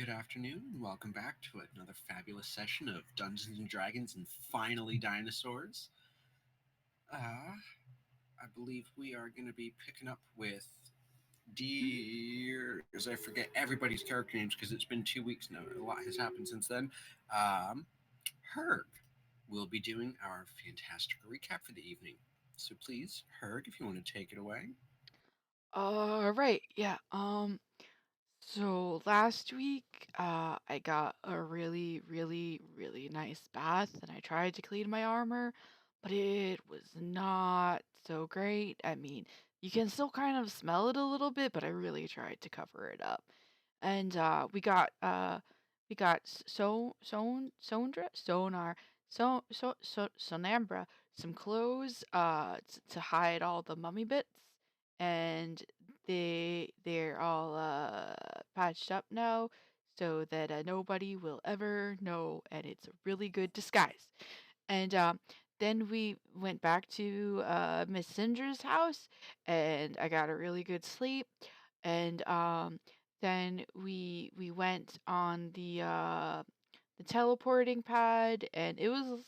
Good afternoon, and welcome back to another fabulous session of Dungeons and Dragons and finally Dinosaurs. I believe we are going to be picking up with Deers. I forget everybody's character names because it's been 2 weeks now. A lot has happened since then. Um, Herg will be doing our fantastic recap for the evening. So please, Herg, if you want to take it away. Right, yeah. So last week, I got a really nice bath and I tried to clean my armor, but it was not so great. I mean, you can still kind of smell it a little bit, but I really tried to cover it up. And we got Sonambra some clothes to hide all the mummy bits, and they're all patched up now so that nobody will ever know, and it's a really good disguise. And then we went back to Miss Cinder's house, and I got a really good sleep. And then we went on the teleporting pad, and it was,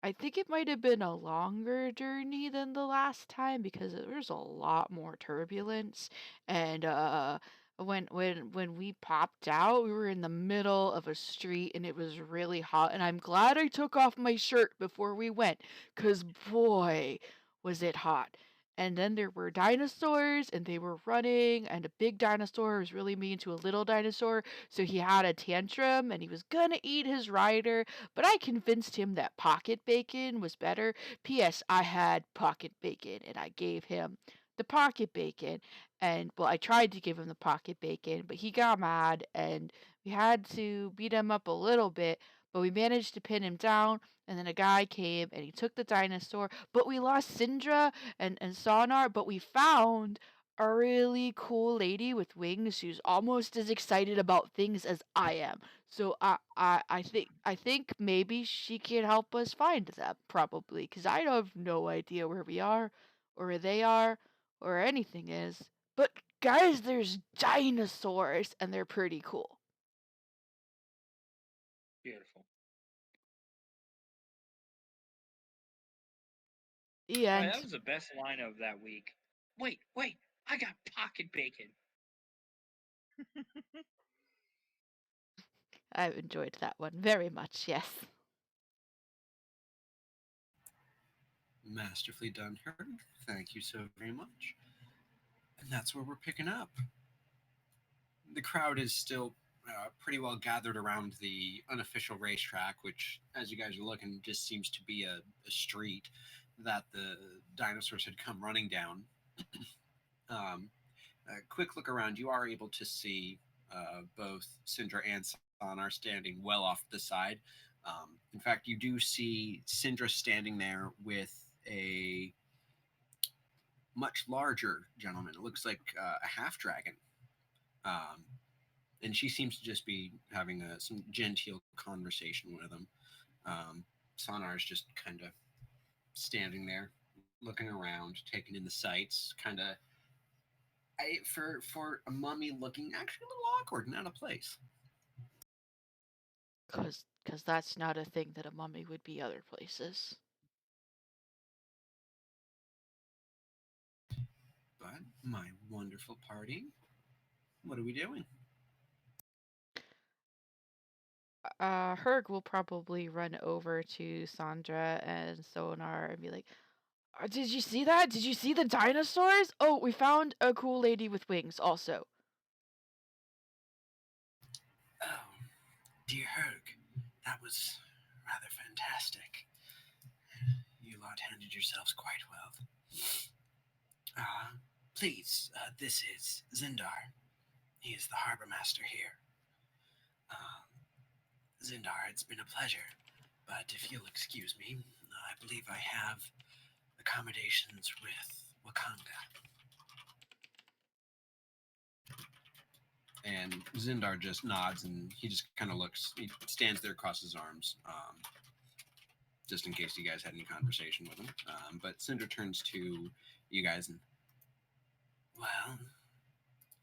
I think it might have been a longer journey than the last time because there was a lot more turbulence. And when we popped out, we were in the middle of a street and it was really hot. And I'm glad I took off my shirt before we went, 'cause boy, was it hot. And then there were dinosaurs and they were running, and a big dinosaur was really mean to a little dinosaur, so he had a tantrum and he was gonna eat his rider, but I convinced him that pocket bacon was better. P.S. I had pocket bacon and I gave him the pocket bacon. And well, I tried to give him the pocket bacon, but he got mad and we had to beat him up a little bit, but we managed to pin him down. And then a guy came and he took the dinosaur, but we lost Syndra and Sonar, but we found a really cool lady with wings who's almost as excited about things as I am. So I think maybe she can help us find them, probably, because I have no idea where we are, or where they are, or where anything is. But guys, there's dinosaurs and they're pretty cool. Beautiful. The Oh, that end. was the best line of that week. Wait, I got pocket bacon. I've enjoyed that one very much, yes. Masterfully done, Herg. Thank you so very much. And that's where we're picking up. The crowd is still pretty well gathered around the unofficial racetrack, which, as you guys are looking, just seems to be a street that the dinosaurs had come running down. A quick look around, you are able to see both Syndra and San are standing well off to the side. In fact, you do see Syndra standing there with a much larger gentleman. It looks like a half dragon. Um, and she seems to just be having some genteel conversation with him. Sonar is just kind of standing there, looking around, taking in the sights, kind of. For a mummy looking actually a little awkward and out of place. Cause that's not a thing that a mummy would be other places. But my wonderful party, what are we doing? Herg will probably run over to Sandra and Sonar and be like, Did you see that? Did you see the dinosaurs? Oh, we found a cool lady with wings also." Oh, dear Herg, that was rather fantastic. You lot handled yourselves quite well. Uh, please, this is Zindar. He is the harbor master here. Um, Zindar, it's been a pleasure, but if you'll excuse me, I believe I have accommodations with Wakanga. And Zindar just nods and he just kind of looks, he stands there across his arms, just in case you guys had any conversation with him. But Cinder turns to you guys and, well,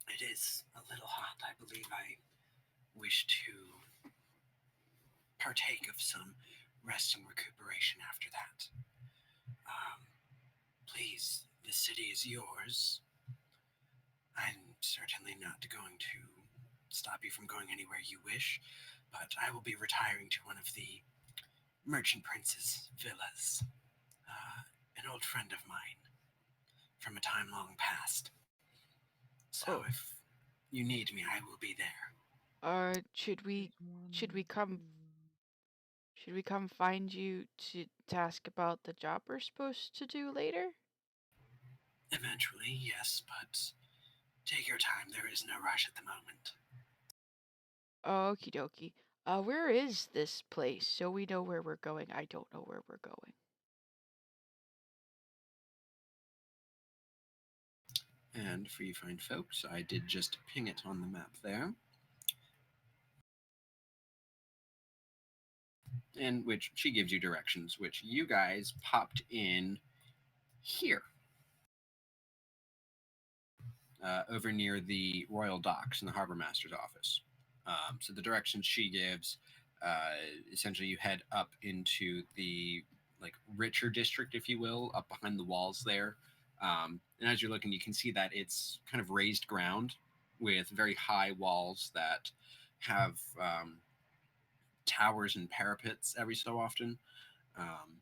it is a little hot. I believe I wish to partake of some rest and recuperation after that. Um, Please, the city is yours. I'm certainly not going to stop you from going anywhere you wish, but I will be retiring to one of the merchant prince's villas. An old friend of mine from a time long past. So Oh, if you need me, I will be there. should we There's one, should we come two. should we come find you to ask about the job we're supposed to do later? Eventually, yes, but take your time. There is no rush at the moment. Okie dokie. Where is this place so we know where we're going? I don't know where we're going. And for you fine folks, I did just ping it on the map there, in which she gives you directions, which you guys popped in here, over near the Royal Docks in the Harbor Master's office. So the directions she gives, uh, essentially, you head up into the like richer district, if you will, up behind the walls there. And as you're looking, you can see that it's kind of raised ground with very high walls that have towers and parapets every so often. Um,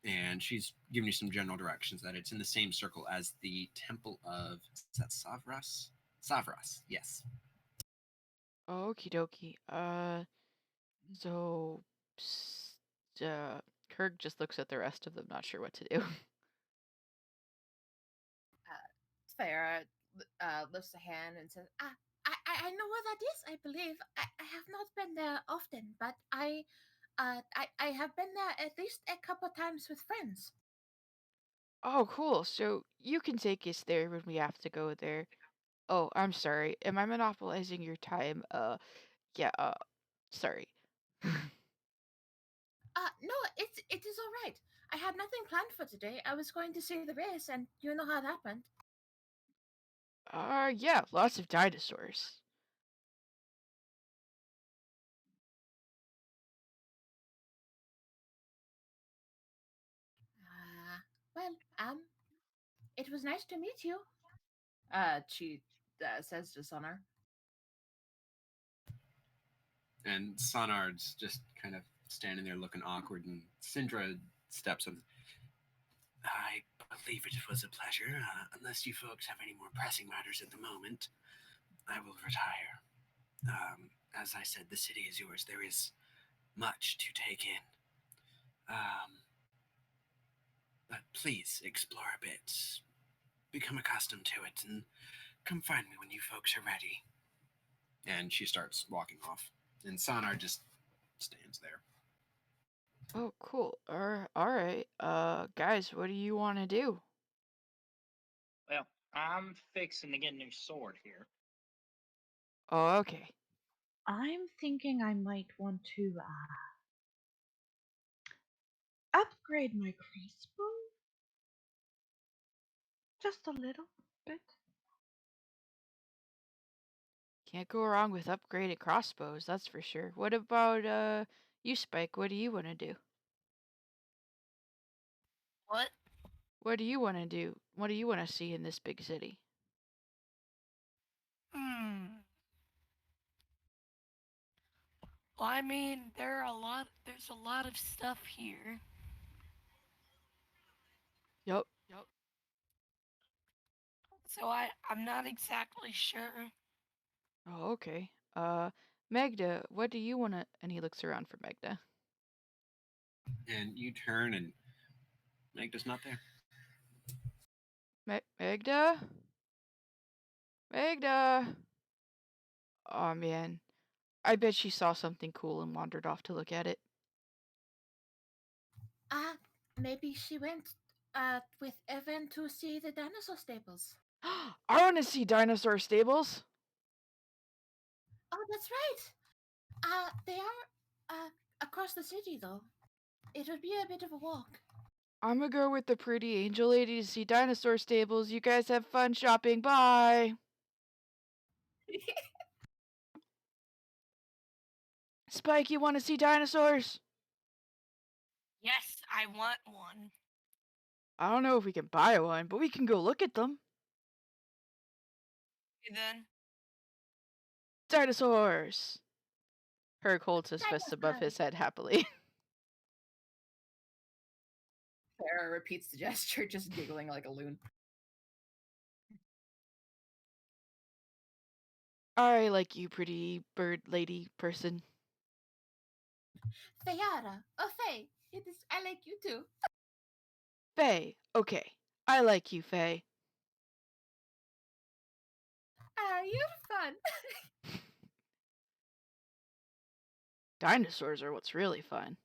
and she's giving you some general directions that it's in the same circle as the Temple of, is that Savras? Savras, yes. Okie dokie. So, Kirk just looks at the rest of them, not sure what to do. Farah lifts a hand and says, I know where that is, I believe. I have not been there often, but I have been there at least a couple times with friends. Oh, cool. So you can take us there when we have to go there. Oh, I'm sorry. Am I monopolizing your time? Yeah, sorry. No, it is all right. I had nothing planned for today. I was going to see the race, and you know how it happened. Yeah, lots of dinosaurs. Uh, well, it was nice to meet you. She says to Sonner. And Sonard's just kind of standing there looking awkward, and Syndra steps up. I believe it was a pleasure. Unless you folks have any more pressing matters at the moment, I will retire. As I said, the city is yours. There is much to take in. Um, but please explore a bit, become accustomed to it, and come find me when you folks are ready. And she starts walking off, and Sonar just stands there. Oh, cool. All right. Guys, what do you want to do? Well, I'm fixing to get a new sword here. Oh, okay. I'm thinking I might want to upgrade my crossbow just a little bit. Can't go wrong with upgraded crossbows, that's for sure. What about you, Spike? What do you want to do? What? What do you want to do? What do you want to see in this big city? Hmm. Well, I mean, there's a lot of stuff here. Yup. Yep. So I'm not exactly sure. Oh, okay. Magda, what do you want to? And he looks around for Magda. And you turn, and Magda's not there. Magda? Magda! Oh man, I bet she saw something cool and wandered off to look at it. Uh, Maybe she went with Evan to see the dinosaur stables. I want to see dinosaur stables. Oh, that's right. They are across the city though. It would be a bit of a walk. I'm gonna go with the pretty angel lady to see dinosaur stables. You guys have fun shopping. Bye. Spike, you want to see dinosaurs? Yes, I want one. I don't know if we can buy one, but we can go look at them. Okay, then. Dinosaurs! Herc holds his fists above Dinosaurs. his head happily. Sarah repeats the gesture, just giggling like a loon. I like you, pretty bird lady person. Fayara. Oh, Faye. It is. I like you too. Faye, okay. I like you, Faye. Ah, you're fun. Dinosaurs are what's really fun.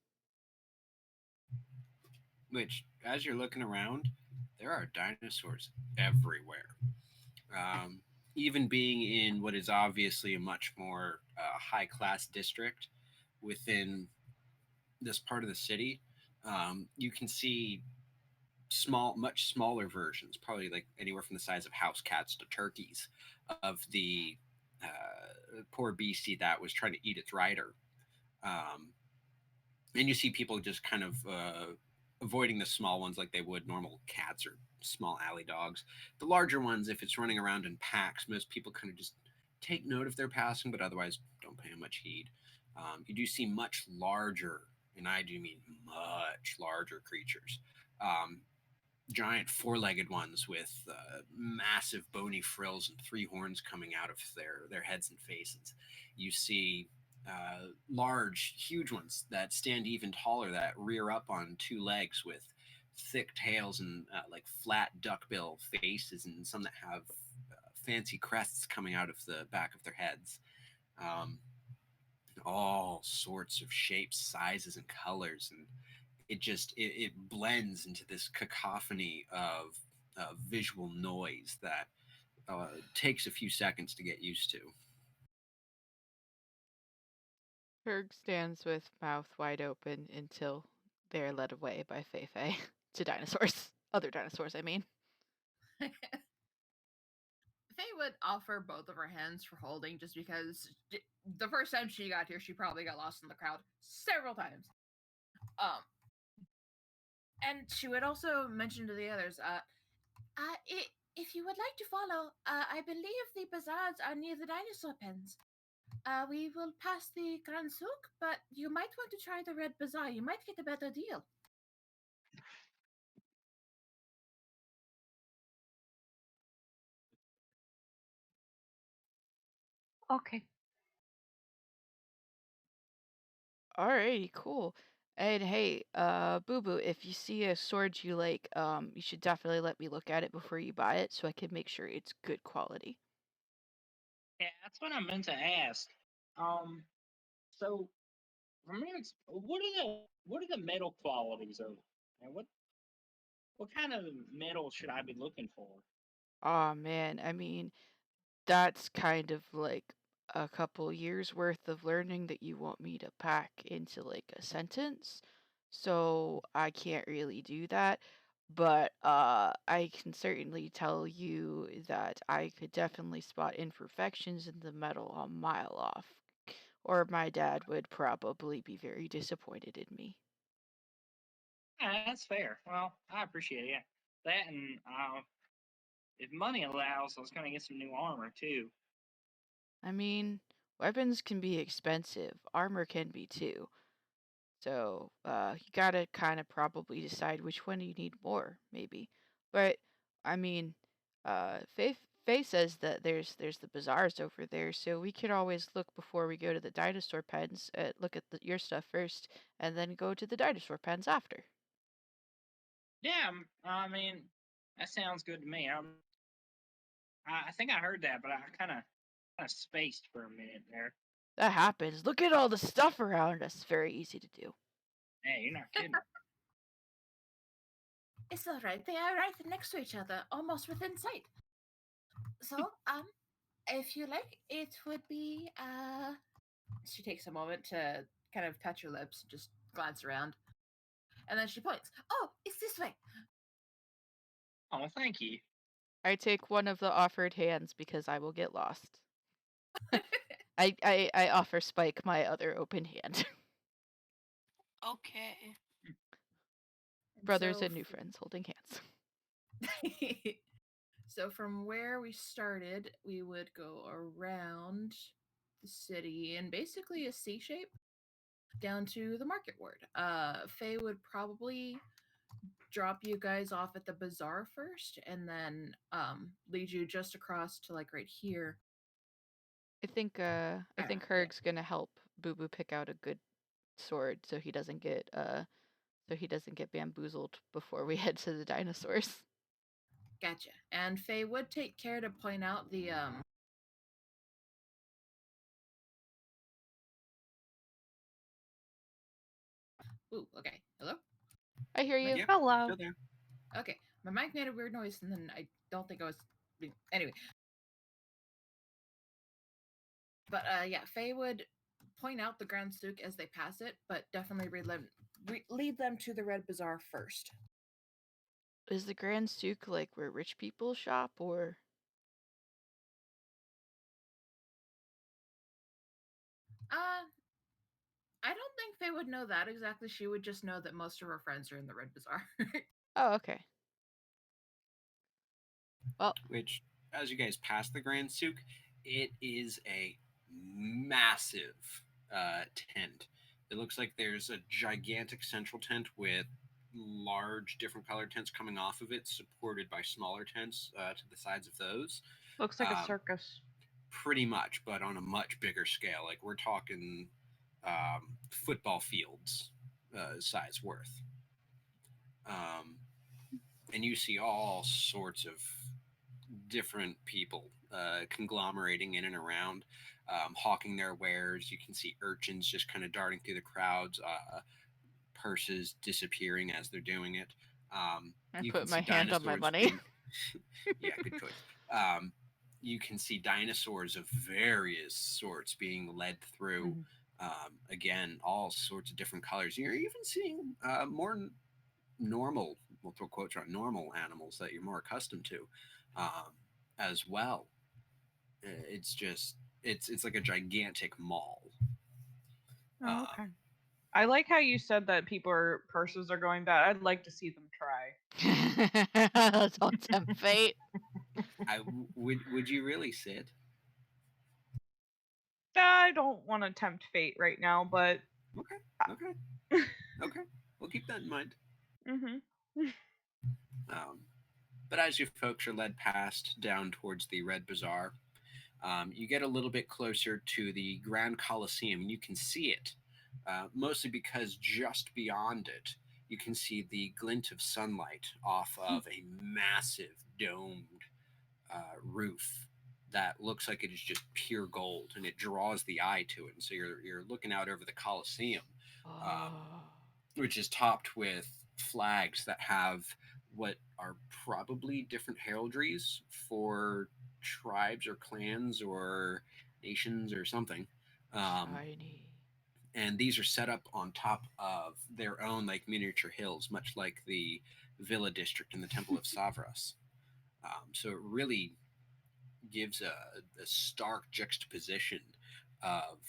Which, as you're looking around, there are dinosaurs everywhere. Even being in what is obviously a much more high class district within this part of the city, you can see much smaller versions, probably like anywhere from the size of house cats to turkeys, of the poor beastie that was trying to eat its rider. Um, and you see people just kind of avoiding the small ones like they would normal cats or small alley dogs. The larger ones, if it's running around in packs, most people kind of just take note if they're passing, but otherwise don't pay much heed. You do see much larger, and I do mean much larger creatures. Um, Giant four-legged ones with massive bony frills and three horns coming out of their heads and faces. You see large, huge ones that stand even taller that rear up on two legs with thick tails and like flat duckbill faces, and some that have fancy crests coming out of the back of their heads. Um, all sorts of shapes, sizes, and colors, and it blends into this cacophony of visual noise that takes a few seconds to get used to. Herc stands with mouth wide open until they're led away by Feifei to dinosaurs. Other dinosaurs, I mean. Faye would offer both of her hands for holding just because the first time she got here, she probably got lost in the crowd several times. Um, and she would also mention to the others, if you would like to follow, I believe the bazaars are near the dinosaur pens. We will pass the Grand Souk, but you might want to try the Red Bazaar. You might get a better deal. Okay. Alrighty, cool. And hey, Boo Boo, if you see a sword you like, you should definitely let me look at it before you buy it so I can make sure it's good quality. Yeah, that's what I meant to ask. Um, so what are the metal qualities of it? And what kind of metal should I be looking for? Aw man, I mean, that's kind of like a couple years worth of learning that you want me to pack into like a sentence. So I can't really do that. But I can certainly tell you that I could definitely spot imperfections in the metal a mile off. Or my dad would probably be very disappointed in me. Yeah, that's fair. Well, I appreciate it. Yeah. That and if money allows, I was gonna get some new armor too. I mean, weapons can be expensive, armor can be too. So, you gotta kind of probably decide which one you need more, maybe. But I mean, Faye says that there's the bazaars over there, so we could always look before we go to the dinosaur pens. Look at your stuff first, and then go to the dinosaur pens after. Yeah, I mean that sounds good to me. I think I heard that, but I kind of spaced for a minute there. That happens. Look at all the stuff around us. It's very easy to do. Hey, you're not kidding. It's all right. They are right next to each other, almost within sight. So, if you like, it would be. She takes a moment to kind of touch her lips, just glance around, and then she points. Oh, it's this way. Oh, thank you. I take one of the offered hands because I will get lost. I offer Spike my other open hand. Okay. And Brothers so, and new friends holding hands. so from where we started, we would go around the city in basically a C shape down to the market ward. Faye would probably drop you guys off at the bazaar first, and then lead you just across to like right here. I think Yeah. Herg's gonna help Boo Boo pick out a good sword so he doesn't get bamboozled before we head to the dinosaurs. Gotcha. And Faye would take care to point out the Ooh, okay. Hello? I hear you. Yep, Hello. still there. Okay. My mic made a weird noise and then I don't think I was anyway. But yeah, Faye would point out the Grand Souk as they pass it, but definitely lead them to the Red Bazaar first. Is the Grand Souk like where rich people shop or Uh I don't think Faye would know that exactly. She would just know that most of her friends are in the Red Bazaar. Oh, okay. Well, Which, as you guys pass the Grand Souk, it is a massive tent. It looks like there's a gigantic central tent with large different colored tents coming off of it, supported by smaller tents to the sides of those. Looks like a Um, circus. Pretty much, but on a much bigger scale. Like we're talking football fields size worth. Um, and you see all sorts of different people conglomerating in and around, hawking their wares. You can see urchins just kind of darting through the crowds, purses disappearing as they're doing it. I You put can my see hand on my dinosaurs money. being, yeah, good choice. You can see dinosaurs of various sorts being led through. Mhm. Again, all sorts of different colors. You're even seeing more normal, we'll throw quotes around normal animals that you're more accustomed to as well. It's just it's like a gigantic mall. Oh, Um, okay. I like how you said that purses are going bad. I'd like to see them try. Don't tempt fate. would you really, Sid? I don't want to tempt fate right now, but Okay, okay, okay. We'll keep that in mind. mhm. Um, but as you folks are led past down towards the Red Bazaar, you get a little bit closer to the Grand Coliseum, and you can see it, mostly because just beyond it, you can see the glint of sunlight off of a massive domed roof that looks like it is just pure gold, and it draws the eye to it. And so you're looking out over the Coliseum, um, Oh, which is topped with flags that have what are probably different heraldries for tribes or clans or nations or something. Um, shiny. and these are set up on top of their own like miniature hills, much like the Villa District in the Temple of Savras. So it really gives a stark juxtaposition of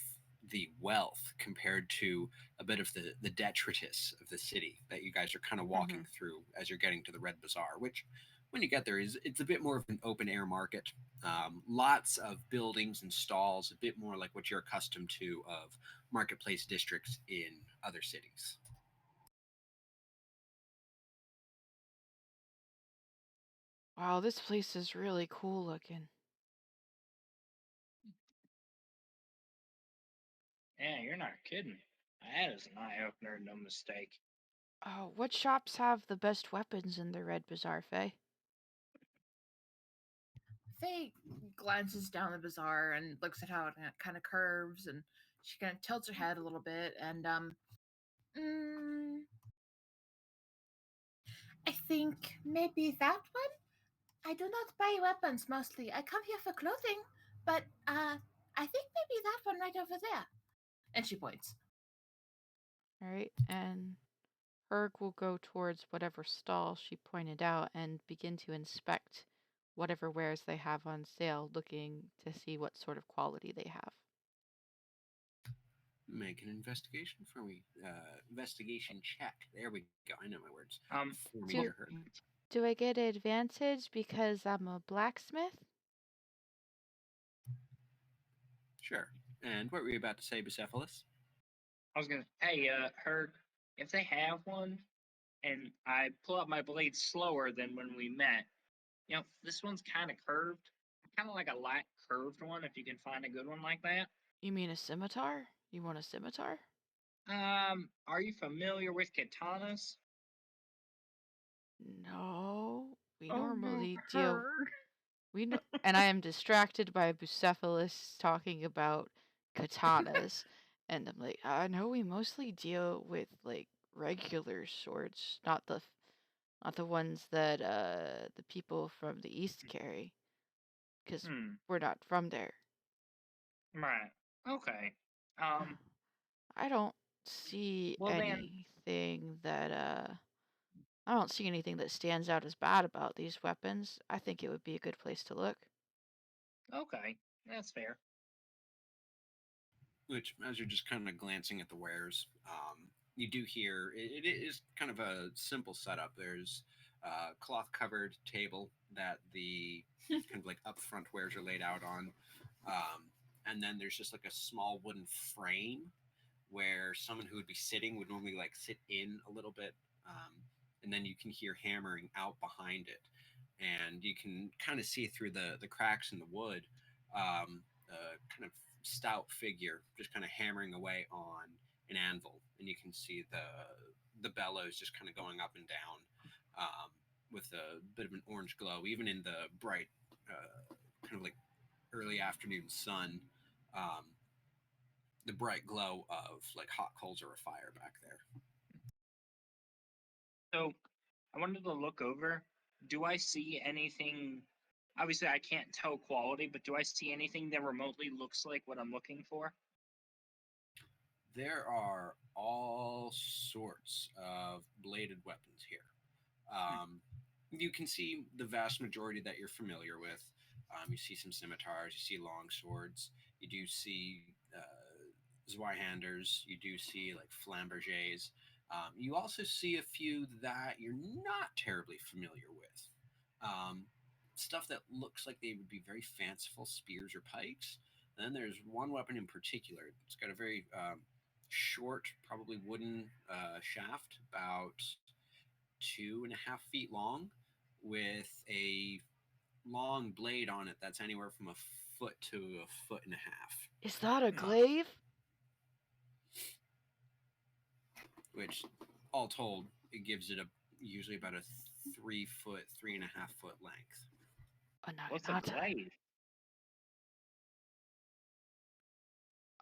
the wealth compared to a bit of the detritus of the city that you guys are kind of walking Mhm. through as you're getting to the Red Bazaar, which when you get there is it's a bit more of an open air market. Lots of buildings and stalls, a bit more like what you're accustomed to of marketplace districts in other cities. Wow, this place is really cool looking. Yeah, you're not kidding. That is an eye opener, no mistake. Oh, what shops have the best weapons in the Red Bazaar, Faye? Faye glances down the bazaar and looks at how it kind of curves, and she kind of tilts her head a little bit. And mm, I think maybe that one. I do not buy weapons mostly. I come here for clothing, but I think maybe that one right over there. And she points. All right, and Herg will go towards whatever stall she pointed out and begin to inspect whatever wares they have on sale, looking to see what sort of quality they have. Make an investigation for me. Investigation check. There we go. I know my words. For me, dear Do Herg. do I get advantage because I'm a blacksmith? Sure. And what were you about to say, Bucephalus? I was gonna, hey, Herc, if they have one, and I pull out my blade slower than when we met, this one's kind of curved, kind of like a light curved one. If you can find a good one like that. You mean a scimitar? You want a scimitar? Are you familiar with katanas? No, we Oh no, normally deal. her. And I am distracted by Bucephalus talking about katanas, and I'm like, I know we mostly deal with like regular swords, not the ones that the people from the east carry, because Hmm. we're not from there. Right. Okay. Um. I don't see Well then. anything that I don't see anything that stands out as bad about these weapons. I think it would be a good place to look. Okay. That's fair. Which, as you're just kind of glancing at the wares, you do hear it is kind of a simple setup. There's a cloth covered table that the kind of like upfront wares are laid out on. And then there's just like a small wooden frame where someone who would be sitting would normally like sit in a little bit. And then you can hear hammering out behind it. And you can kind of see through the cracks in the wood, kind of stout figure just kind of hammering away on an anvil, and you can see the bellows just kind of going up and down, with a bit of an orange glow, even in the bright, kind of like early afternoon sun. Um, the bright glow of like hot coals or a fire back there. So I wanted to look over. Do I see anything? Obviously, I can't tell quality, but do I see anything that remotely looks like what I'm looking for? There are all sorts of bladed weapons here. Hmm. You can see the vast majority that you're familiar with. You see some scimitars, you see long swords, you do see Zweihanders, you do see like flambergés. You also see a few that you're not terribly familiar with. Um, Stuff that looks like they would be very fanciful spears or pikes. Then there's one weapon in particular. It's got a very short, probably wooden shaft, about 2.5 feet long, with a long blade on it that's anywhere from a foot to a foot and a half. Is that a Hmm. glaive? Which, all told, it gives it a usually about a 3 foot, 3.5 foot length. A What's a naginata. glaive?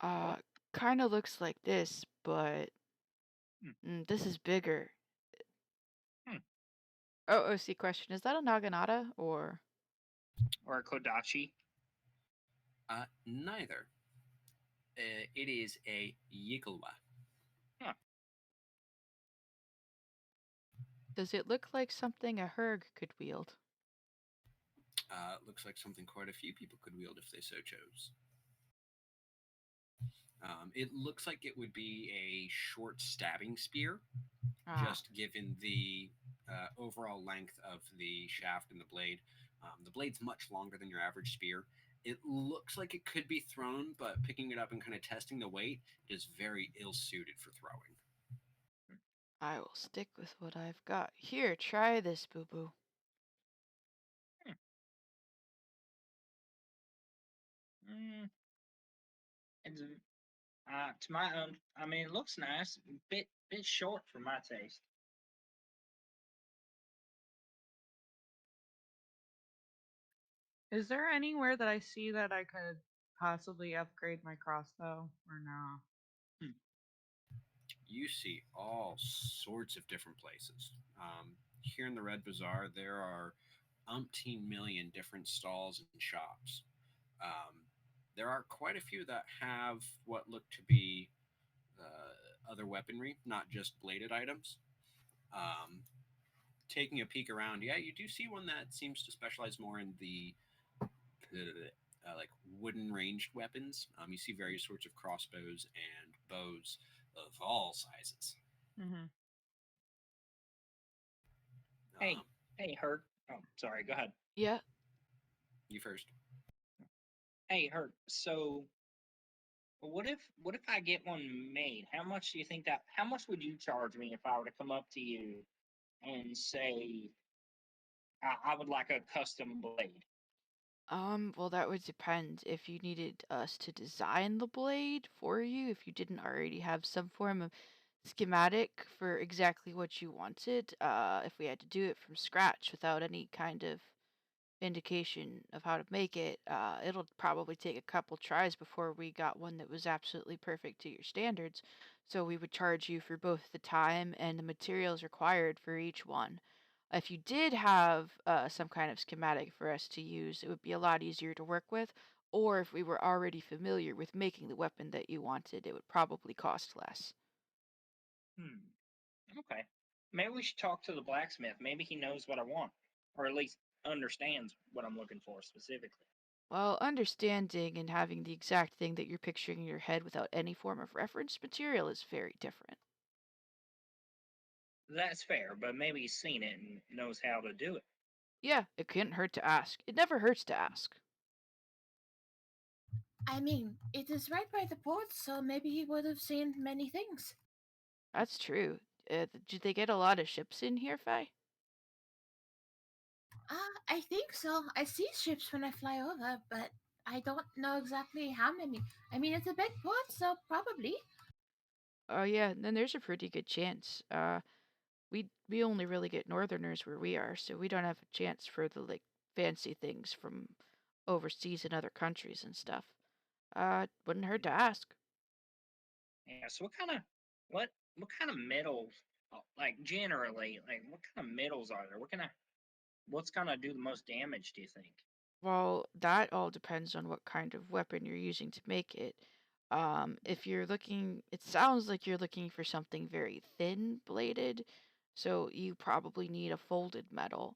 Uh, What? kind of looks like this, but Hmm. this is bigger. Hmm. Oh, see, question: is that a naginata or? Or a kodachi? Neither. It is a yikalwa. Huh. Does it look like something a Herg could wield? Looks like something quite a few people could wield if they so chose. It looks like it would be a short stabbing spear, Ah, just given the overall length of the shaft and the blade. The blade's much longer than your average spear. It looks like it could be thrown, but picking it up and kind of testing the weight, it is very ill suited for throwing. I will stick with what I've got. Here, try this, boo boo. Hmm. Mm, it's to my own. I mean, it looks nice. Bit short for my taste. Is there anywhere that I see that I could possibly upgrade my crossbow or no? Hmm. You see all sorts of different places. Here in the Red Bazaar, there are umpteen million different stalls and shops. There are quite a few that have what look to be other weaponry, not just bladed items. Um, Taking a peek around, yeah, you do see one that seems to specialize more in the like wooden ranged weapons. You see various sorts of crossbows and bows of all sizes. Hmm. Hey, Um, hey, Hurt. Oh, sorry. Go ahead. Yeah. you first. Hey, Hurt. So, what if I get one made? How much do you think that? How much would you charge me if I were to come up to you and say I would like a custom blade? Well, that would depend if you needed us to design the blade for you, if you didn't already have some form of schematic for exactly what you wanted, if we had to do it from scratch without any kind of indication of how to make it, it'll probably take a couple tries before we got one that was absolutely perfect to your standards. So we would charge you for both the time and the materials required for each one. If you did have some kind of schematic for us to use, it would be a lot easier to work with. Or if we were already familiar with making the weapon that you wanted, it would probably cost less. Hmm. Okay. Maybe we should talk to the blacksmith. Maybe he knows what I want, or at least understands what I'm looking for specifically. Well, understanding and having the exact thing that you're picturing in your head without any form of reference material is very different. That's fair, but maybe he's seen it and knows how to do it. Yeah, it couldn't hurt to ask. It never hurts to ask. I mean, it is right by the port, so maybe he would have seen many things. That's true. Do they get a lot of ships in here, Faye? I think so. I see ships when I fly over, but I don't know exactly how many. I mean, it's a big port, so probably. Oh yeah, then there's a pretty good chance. We only really get northerners where we are, so we don't have a chance for the like fancy things from overseas in other countries and stuff. Wouldn't hurt to ask. Yeah. So what kind of metals? Like generally, like what kind of metals are there? What's gonna do the most damage? Do you think? Well, that all depends on what kind of weapon you're using to make it. If you're looking, it sounds like you're looking for something very thin bladed, so you probably need a folded metal,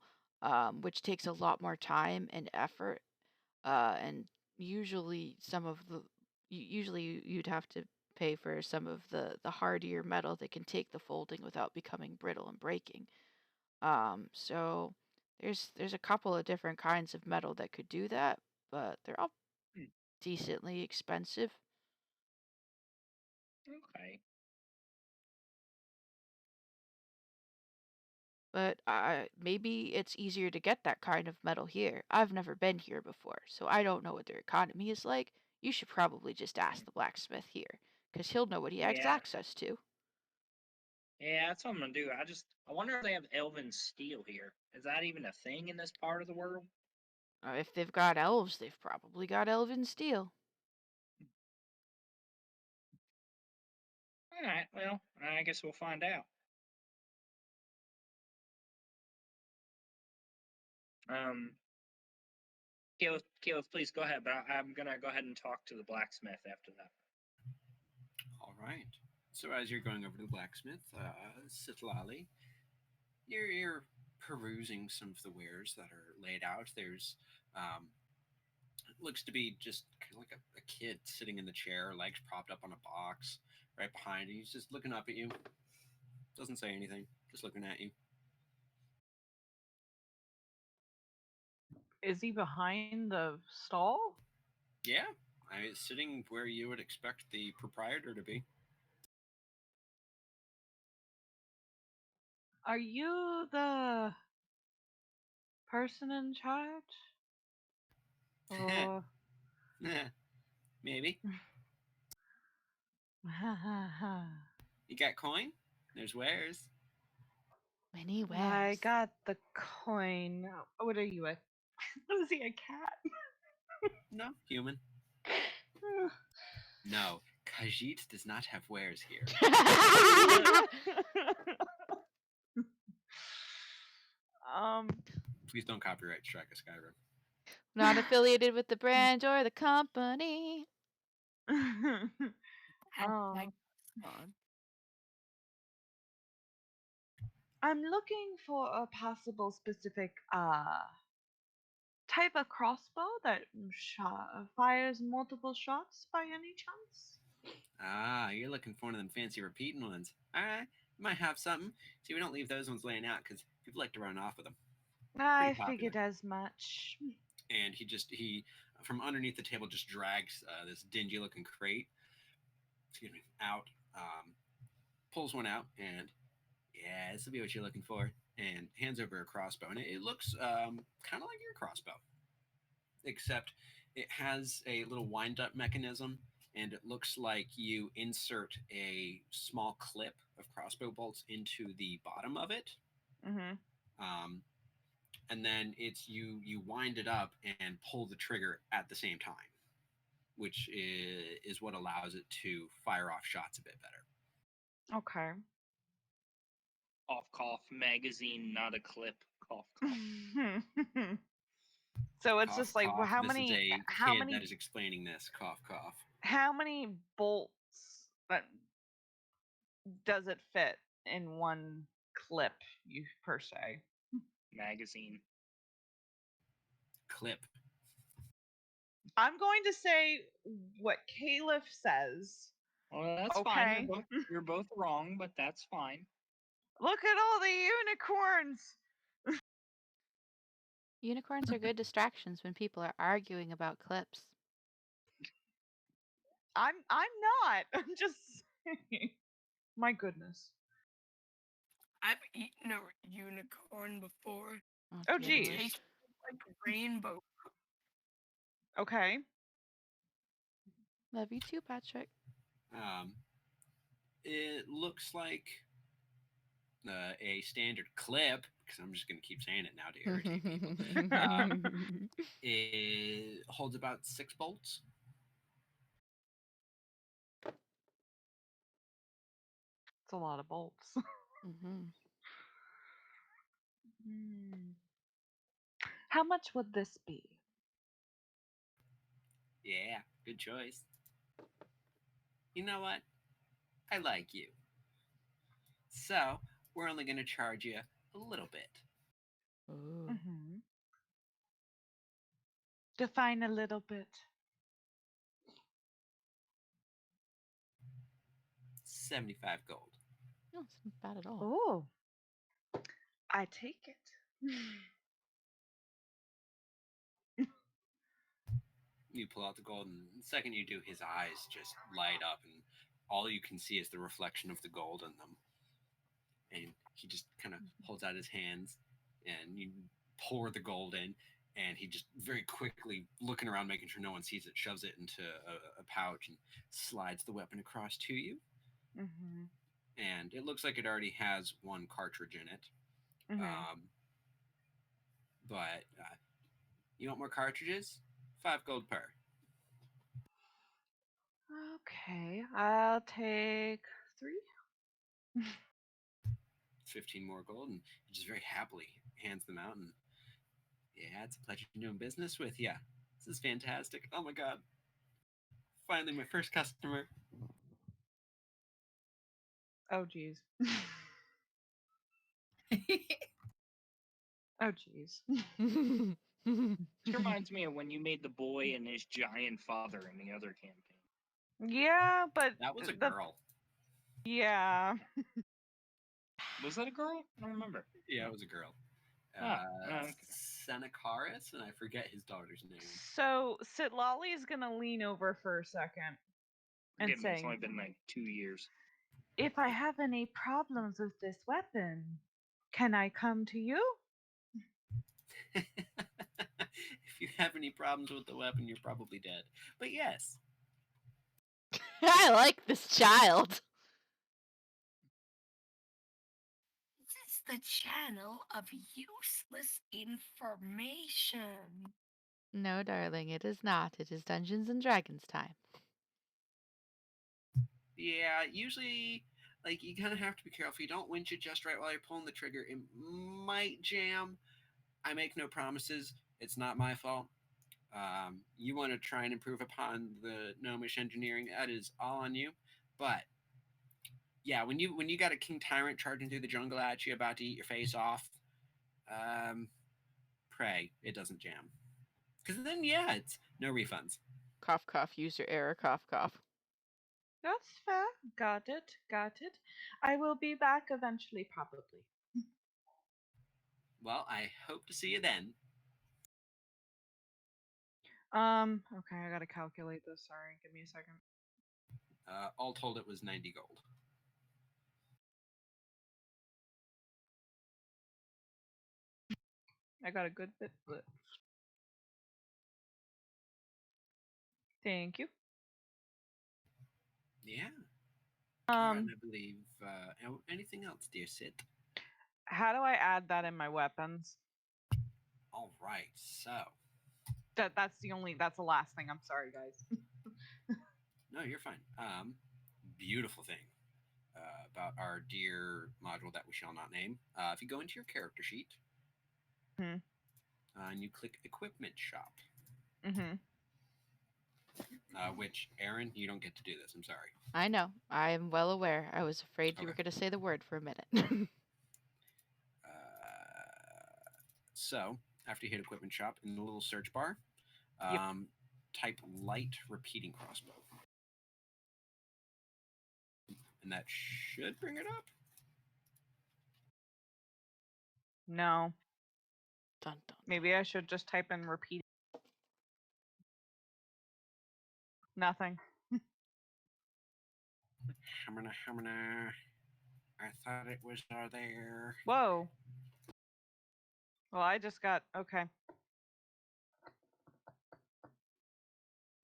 which takes a lot more time and effort. And usually you'd have to pay for some of the hardier metal that can take the folding without becoming brittle and breaking. So there's a couple of different kinds of metal that could do that, but they're all Hmm, decently expensive. okay. But maybe it's easier to get that kind of metal here. I've never been here before, so I don't know what their economy is like. You should probably just ask Hmm, the blacksmith here, 'cause he'll know what he has yeah. access to. Yeah, that's what I'm gonna do. I wonder if they have elven steel here. Is that even a thing in this part of the world? If they've got elves, they've probably got elven steel. All right. Well, I guess we'll find out. Um, Keyleth, please go ahead. But I'm gonna go ahead and talk to the blacksmith after that. All right. So as you're going over to the blacksmith, Sitlali, you're perusing some of the wares that are laid out. There's it looks to be just kind of like a kid sitting in the chair, legs propped up on a box right behind you. He's just looking up at you. Doesn't say anything, just looking at you. Is he behind the stall? Yeah, sitting where you would expect the proprietor to be. Are you the person in charge? Or Maybe. You got coin? There's wares. Many I wares. got the coin. What are you, a is he, a cat? No, human. No, Khajiit does not have wares here. um Please don't copyright strike a Skyrim. Not affiliated with the brand or the company. And um like, on. I'm looking for a possible specific type of crossbow that fires multiple shots by any chance. Ah, you're looking for one of them fancy repeating ones. All right, might have something. See, we don't leave those ones laying out because people like to run off with them. Pretty I popular. figured as much. And he from underneath the table just drags this dingy looking crate. Excuse me, out. Pulls one out and yeah, this will be what you're looking for. And hands over a crossbow, and it looks kind of like your crossbow, except it has a little wind up mechanism and it looks like you insert a small clip of crossbow bolts into the bottom of it, Hmm. um, and then you wind it up and pull the trigger at the same time, which is what allows it to fire off shots a bit better. Okay. Cough, magazine, not a clip. Cough, cough. So it's Cough just like, well, cough, this is a kid that is explaining this. Cough cough. how many bolts does it fit in one clip, you per se? Magazine. Clip. I'm going to say what Caliph says. Well, that's fine. Okay. You're both wrong, but that's fine. Look at all the unicorns. Unicorns are good distractions when people are arguing about clips. I'm not. I'm just saying. My goodness. I've eaten a unicorn before. Oh, dear It geez. Lord. tastes like rainbow. Okay. Love you too, Patrick. Um, it looks like a standard clip, because I'm just going to keep saying it now to irritate people. It holds about 6 bolts. It's a lot of bolts. Mhm. How much would this be? Yeah, good choice. You know what? I like you. So, we're only going to charge you a little bit. Ooh. Mm-hmm. Define a little bit. 75 gold. No, it's not bad at all. Oh, I take it. You pull out the gold, and the second you do, his eyes just light up, and all you can see is the reflection of the gold in them. And he just kind of holds out his hands, and you pour the gold in, and he just very quickly, looking around, making sure no one sees it, shoves it into a pouch and slides the weapon across to you. Mm-hmm. And it looks like it already has one cartridge in it. Mm-hmm. But you want more cartridges? 5 gold per. Okay, I'll take 3. 15 more gold, and he just very happily hands them out. And yeah, it's a pleasure doing business with you. This is fantastic. Oh my god. Finally, my first customer. Oh, geez. Oh, geez. This reminds me of when you made the boy and his giant father in the other campaign. Yeah, but That was a the girl. yeah. Was that a girl? I don't remember. Yeah, it was a girl. Okay. Senakaris, and I forget his daughter's name. So Sitlali is gonna lean over for a second and Forgive me, it's say, only been like 2 years. "If I have any problems with this weapon, can I come to you?" If you have any problems with the weapon, you're probably dead. But yes. I like this child. This is the channel of useless information. No, darling, it is not. It is Dungeons and Dragons time. Yeah, usually, like, you kind of have to be careful. You don't winch it just right while you're pulling the trigger. It might jam. I make no promises. It's not my fault. You want to try and improve upon the gnomish engineering, that is all on you. But yeah, when you got a king tyrant charging through the jungle at you, about to eat your face off, pray it doesn't jam. Because then, yeah, it's no refunds. Cough, cough, user error, cough, cough. That's fair. Got it. Got it. I will be back eventually, probably. Well, I hope to see you then. Okay, I gotta calculate this. Sorry, give me a second. All told, it was 90 gold. I got a good bit. Thank you. Yeah. And Um, I believe. Anything else, dear Sit? how do I add that in my weapons? All right. So. That's the last thing. I'm sorry, guys. No, you're fine. Beautiful thing about our dear module that we shall not name. If you go into your character sheet Hmm. and you click Equipment Shop, Mm-hmm. which Aaron, you don't get to do this. I'm sorry. I know. I am well aware. I was afraid you were Okay. going to say the word for a minute. So after you hit Equipment Shop in the little search bar, Yep. type light repeating crossbow, and that should bring it up. No. Dun, dun, Maybe I should just type in repeat. Nothing. Hamana. I thought it was there. Whoa. Well, I just got okay.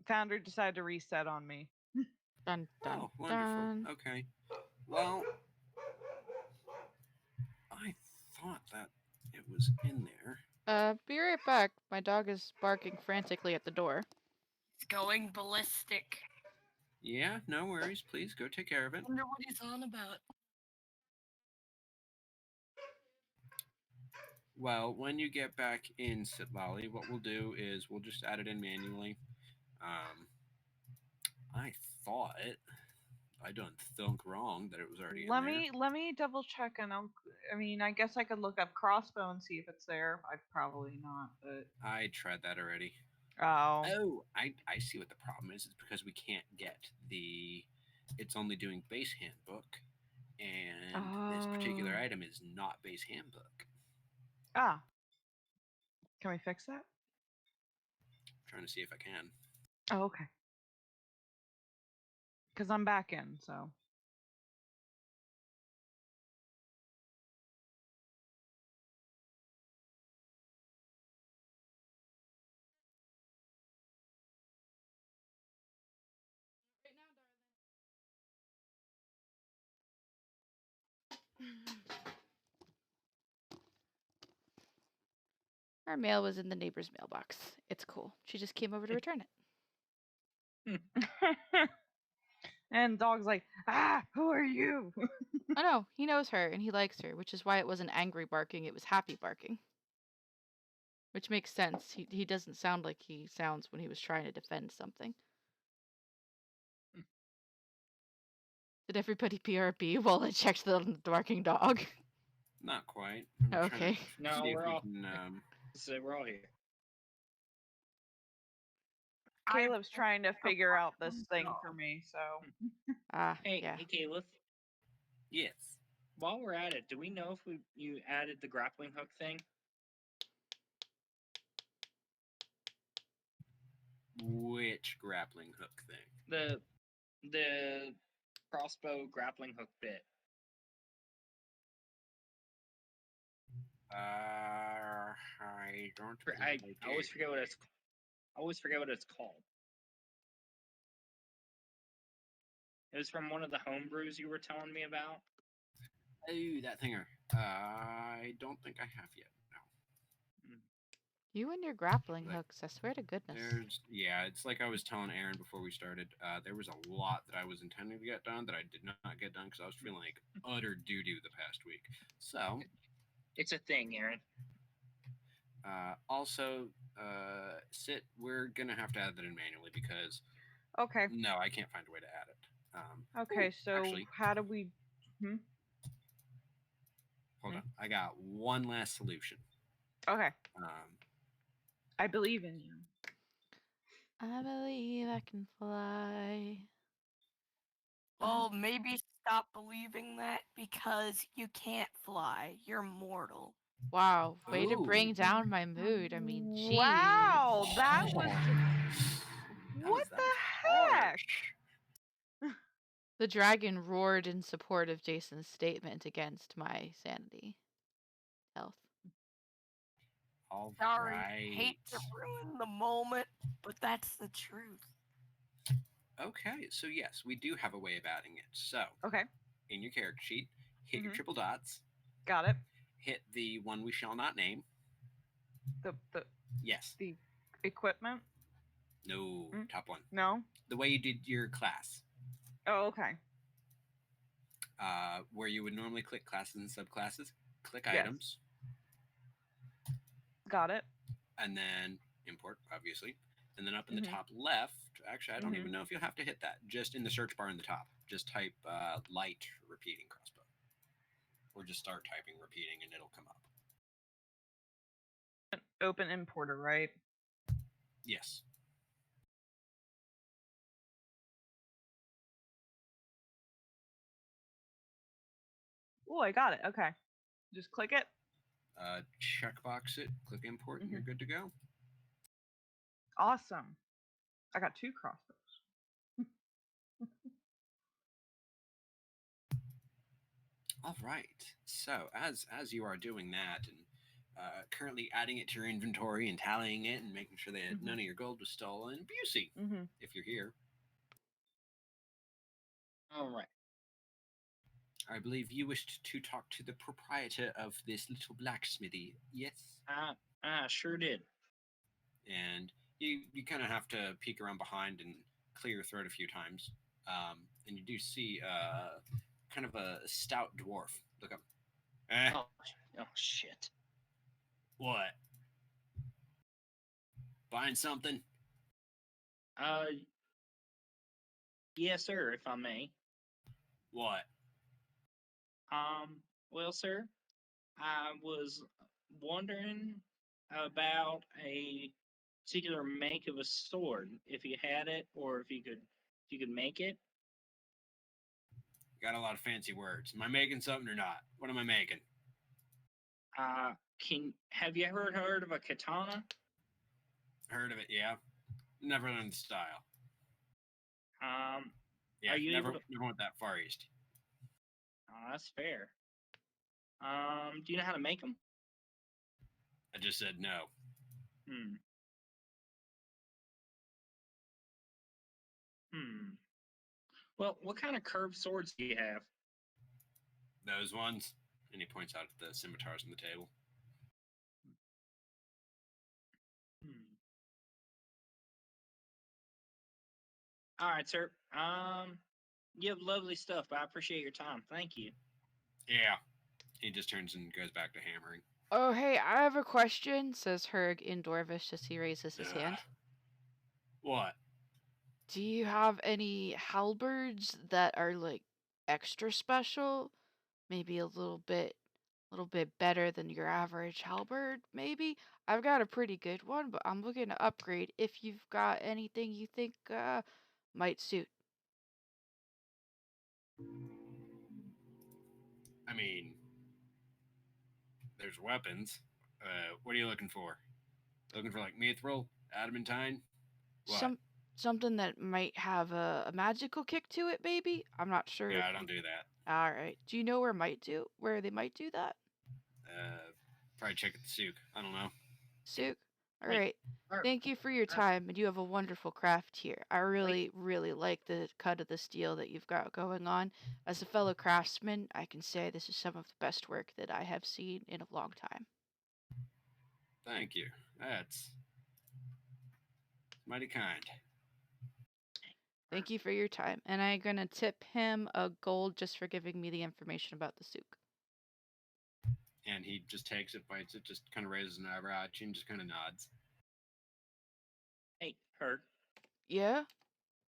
Foundry decided to reset on me. dun, dun, Oh, wonderful. dun. Okay. Well, I thought that it was in there. Be right back. My dog is barking frantically at the door. It's going ballistic. Yeah, no worries. Please go take care of it. Wonder what he's on about. Well, when you get back in Sitlali, what we'll do is we'll just add it in manually. I thought I done thunk wrong that it was already in there. Let me double check and I mean, I guess I could look up crossbow and see if it's there. I'd probably not, but I tried that already. oh. Oh, I see what the problem is. It's because we can't get the. It's only doing base handbook, and this particular Oh. item is not base handbook. Ah. Can we fix that? Trying to see if I can. Oh, okay. Because I'm back in, so. Our mail was in the neighbor's mailbox. It's cool. She just came over to return it. And dog's like, ah, who are you? Oh no, he knows her and he likes her, which is why it wasn't angry barking, it was happy barking. Which makes sense. He doesn't sound like he sounds when he was trying to defend something. Did everybody PRP while I checked the barking dog? Not quite. I'm Okay. trying to No, see if we're we all. can. So we're all here. Caleb's trying to figure out this thing for me, so. Hey, Yeah. hey, Caleb. Yes. While we're at it, do we know if you added the grappling hook thing? Which grappling hook thing? The crossbow grappling hook bit. I don't. I Think always did. forget what it's. I always forget what it's called. It was from one of the homebrews you were telling me about. Oh, that thinger. I don't think I have yet. No. You and your grappling Like, hooks, I swear to goodness. It's like I was telling Aaron before we started. There was a lot that I was intending to get done that I did not get done because I was feeling like utter doo doo the past week. So, It's a thing, Aaron. also, Sit, we're gonna have to add that in manually because Okay. no, I can't find a way to add it. Okay, so actually, how do we. hold on. I got one last solution. Okay. Um, I believe in you. I believe I can fly. Well, maybe stop believing that because you can't fly. You're mortal. Wow, way to Ooh. bring down my mood. I mean, jeez. Wow, that was just what That was the heck? harsh. The dragon roared in support of Jason's statement against my sanity health. All Sorry, right. hate to ruin the moment, but that's the truth. Okay, so yes, we do have a way of adding it. So, Okay, in your character sheet, hit your Mhm. triple dots, got it. hit the one we shall not name. The Yes. the equipment? No, Mm? top one. No. The way you did your class, Oh, okay. where you would normally click classes and subclasses, click Yes, items, got it. and then import, obviously. And then up in the Mhm. top left, actually, I don't Mhm. even know if you'll have to hit that. Just in the search bar in the top, just type light repeating crossbow. Or just start typing repeating and it'll come up. Open importer, right? Yes. Oh, I got it. Okay. Just click it. Checkbox it, click import, and you're Mhm. good to go. Awesome. I got 2 crossbows. All right. So as you are doing that and currently adding it to your inventory and tallying it and making sure that none Mhm. of your gold was stolen, Busey, Mhm. if you're here, All right. I believe you wished to talk to the proprietor of this little blacksmithy. Yes. I sure did. And you kind of have to peek around behind and clear your throat a few times. And you do see kind of a stout dwarf. Look up. Eh, Oh shit. what? Buying something? Uh, yes, sir, if I may. What? Well, sir, I was wondering about a particular make of a sword, if you had it, or if you could make it. Got a lot of fancy words. Am I making something or not? What am I making? Can have you ever heard of a katana? Heard of it, yeah. Never learned the style. Um, Yeah, are you able to? never went that far east. Oh, that's fair. Do you know how to make them? I just said no. Hmm. Hmm. Well, what kind of curved swords do you have? Those ones. And he points out at the scimitars on the table. Hmm. All right, sir. You have lovely stuff. I appreciate your time. Thank you. Yeah. He just turns and goes back to hammering. Oh, hey, I have a question, says Herg in Dwarvish as he raises his Ugh. hand. What? Do you have any halberds that are like extra special? Maybe a little bit better than your average halberd, maybe? I've got a pretty good one, but I'm looking to upgrade if you've got anything you think might suit. I mean, there's weapons. What are you looking for? Looking for like mithril, adamantine? What? Some something that might have a magical kick to it, maybe? I'm not sure Yeah, if I don't you. do that. All right. Do you know where they might do that? Probably check at the souk. I don't know. Suk? All Hey, right. er, Thank you for your er, time, and you have a wonderful craft here. I wait. really, really like the cut of the steel that you've got going on. As a fellow craftsman, I can say this is some of the best work that I have seen in a long time. Thank you. That's mighty kind. Thank you for your time, and I'm gonna tip him a gold just for giving me the information about the souk. And he just takes it, bites it, just kind of raises an eyebrow at you and just kind of nods. Hey, Hurt. Yeah?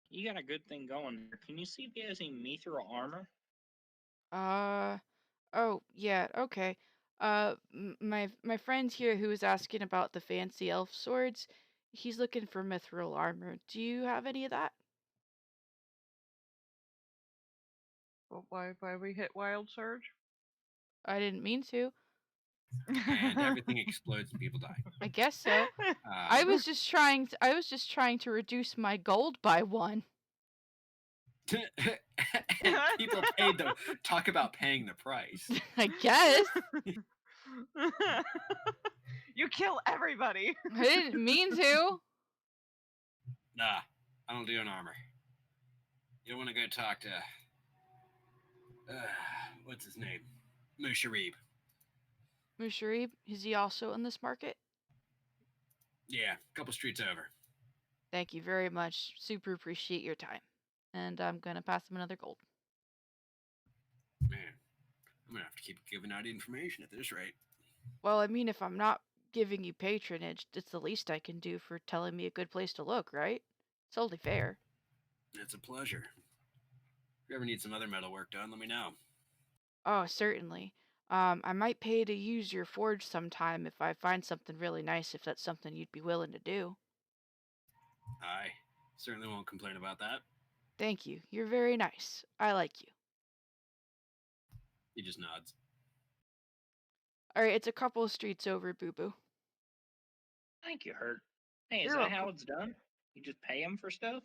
You got a good thing going there. Can you see if he has any mithril armor? Uh, oh, yeah, okay. My friend here who was asking about the fancy elf swords, he's looking for mithril armor. Do you have any of that? But why we hit wild surge? I didn't mean to. And everything explodes and people die. I guess so. I Um, was just trying to, I was just trying to reduce my gold by 1. and people paid the talk about paying the price. I guess. You kill everybody. I didn't mean to. Nah, I don't do an armor. You don't want to go talk to what's his name, Musharib. Musharib, is he also in this market? Yeah, a couple streets over. Thank you very much. Super appreciate your time. And I'm gonna pass him another gold. Man, I'm gonna have to keep giving out information at this rate. Well, I mean, if I'm not giving you patronage, it's the least I can do for telling me a good place to look, right? It's only fair. It's a pleasure. If you ever need some other metal work done, let me know. Oh, certainly. I might pay to use your forge sometime if I find something really nice, if that's something you'd be willing to do. I certainly won't complain about that. Thank you. You're very nice. I like you. He just nods. Alright, it's a couple of streets over, Boo Boo. Thank you, Hurt. Hey, is You're that how welcome. it's done? You just pay him for stuff?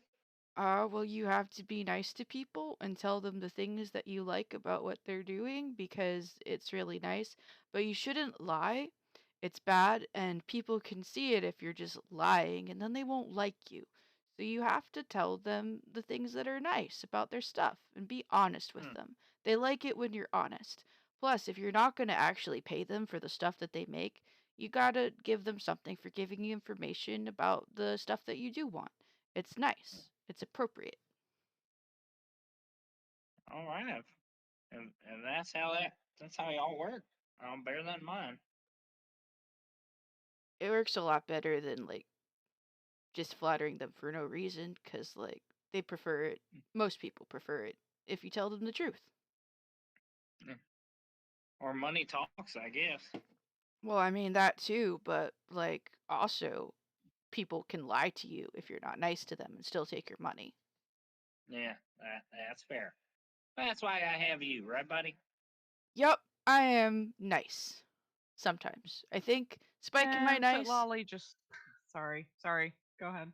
Well, you have to be nice to people and tell them the things that you like about what they're doing because it's really nice. But you shouldn't lie. It's bad, and people can see it if you're just lying, and then they won't like you. So you have to tell them the things that are nice about their stuff and be honest with Hmm. them. They like it when you're honest. Plus, if you're not going to actually pay them for the stuff that they make, you gotta give them something for giving you information about the stuff that you do want. It's nice. It's appropriate. All right. And that's how y'all work. I'll bear that in mind. It works a lot better than like just flattering them for no reason cuz like they prefer it. Most people prefer it if you tell them the truth. Yeah. Or money talks, I guess. Well, I mean that too, but like also people can lie to you if you're not nice to them and still take your money. Yeah, that's fair. That's why I have you, right, buddy? Yup, I am nice. Sometimes. I think Spike am I And nice? Lolly just. Sorry. Go ahead.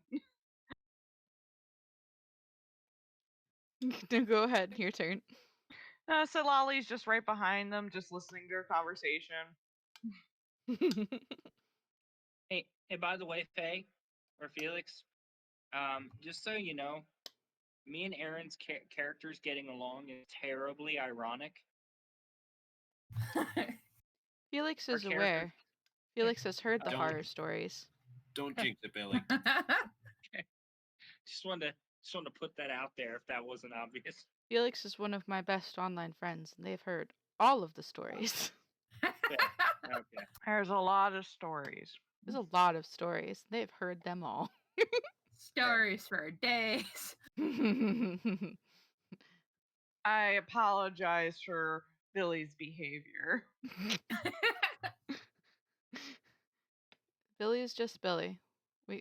Go ahead, your turn. Lolly's just right behind them, just listening to their conversation. Hey, by the way, Faye or Felix, just so you know, me and Aaron's characters getting along is terribly ironic. Felix Our is characters. aware. Felix has heard the Don't horror stories. don't jinx it, Billy. Just wanted to put that out there if that wasn't obvious. Felix is one of my best online friends, and they've heard all of the stories. Fair. Okay. There's a lot of stories. There's a lot of stories. They've heard them all. Stories for days. I apologize for Billy's behavior. Billy is just Billy.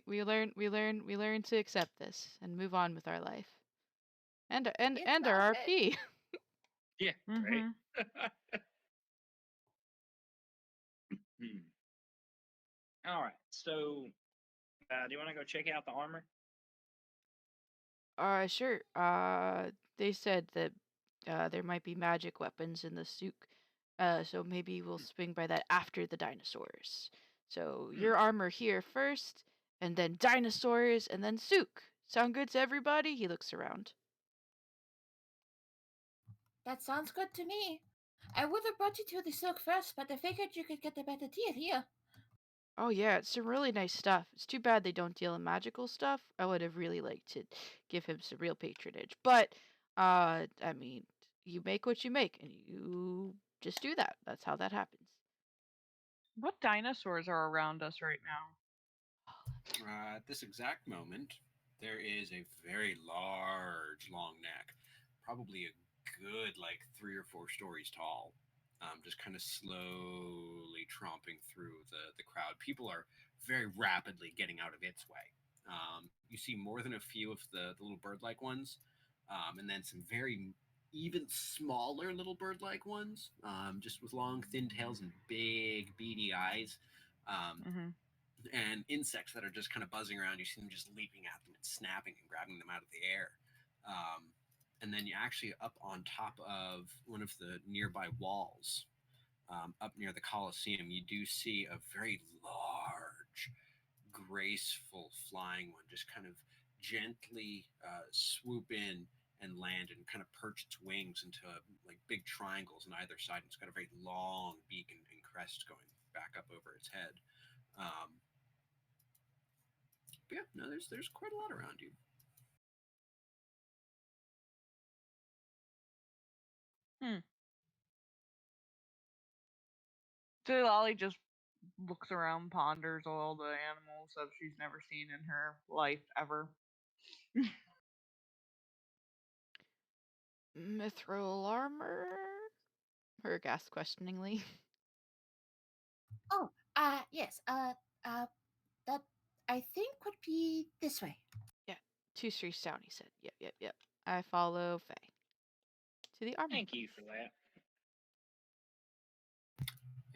We learn to accept this and move on with our life. It's And all our good. RP. Yeah. Right. Mhm. All right. So, do you want to go check out the armor? Sure. They said that there might be magic weapons in the souk. So maybe we'll swing by that after the dinosaurs. So Hmm. your armor here first, and then dinosaurs, and then souk. Sound good to everybody? He looks around. That sounds good to me. I would have brought you to the silk first, but I figured you could get a better deal here. Oh yeah, it's some really nice stuff. It's too bad they don't deal in magical stuff. I would have really liked to give him some real patronage. But I mean, you make what you make and you just do that. That's how that happens. What dinosaurs are around us right now? At this exact moment, there is a very large, long neck, probably a good like 3 or 4 stories tall, just kind of slowly tromping through the crowd. People are very rapidly getting out of its way. You see more than a few of the little bird-like ones, and then some very even smaller little bird-like ones, just with long, thin tails and big, beady eyes. Um, Mm-hmm. and insects that are just kind of buzzing around. You see them just leaping at them and snapping and grabbing them out of the air. And then you actually up on top of one of the nearby walls, up near the Colosseum, you do see a very large, graceful flying one just kind of gently swoop in and land and kind of perch its wings into like big triangles on either side. It's got a very long beak and crest going back up over its head. Um, but yeah, no, there's quite a lot around you. Hmm. So Lolly just looks around, ponders all the animals that she's never seen in her life ever. Mithril armor? Herg asked questioningly. Oh, yes. That I think would be this way. Yeah, 2 streets down, he said. Yep. I follow Faye to the armory Thank you booth. for that.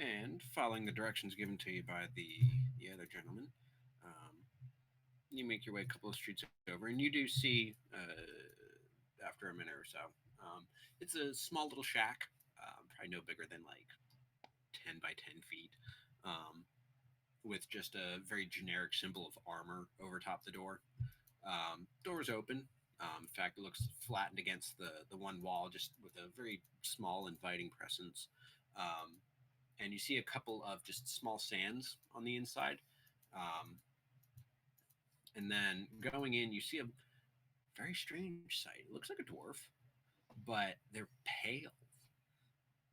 And following the directions given to you by the other gentleman, you make your way a couple of streets over, and you do see after a minute or so, it's a small little shack, probably no bigger than like 10 by 10 feet, um, with just a very generic symbol of armor over top the door. Door's open. In fact, it looks flattened against the one wall, just with a very small, inviting presence. Um, and you see a couple of just small sands on the inside. Um, and then going in, you see a very strange sight. It looks like a dwarf, but they're pale.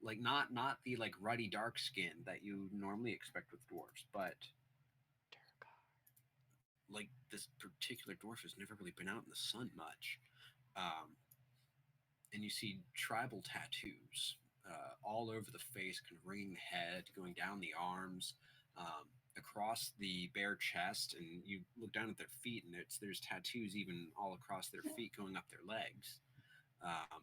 Like not the like ruddy dark skin that you normally expect with dwarves, but like this particular dwarf has never really been out in the sun much. Um, and you see tribal tattoos all over the face, kind of ringing the head, going down the arms, across the bare chest, and you look down at their feet, and there's tattoos even all across their feet, going up their legs. Um,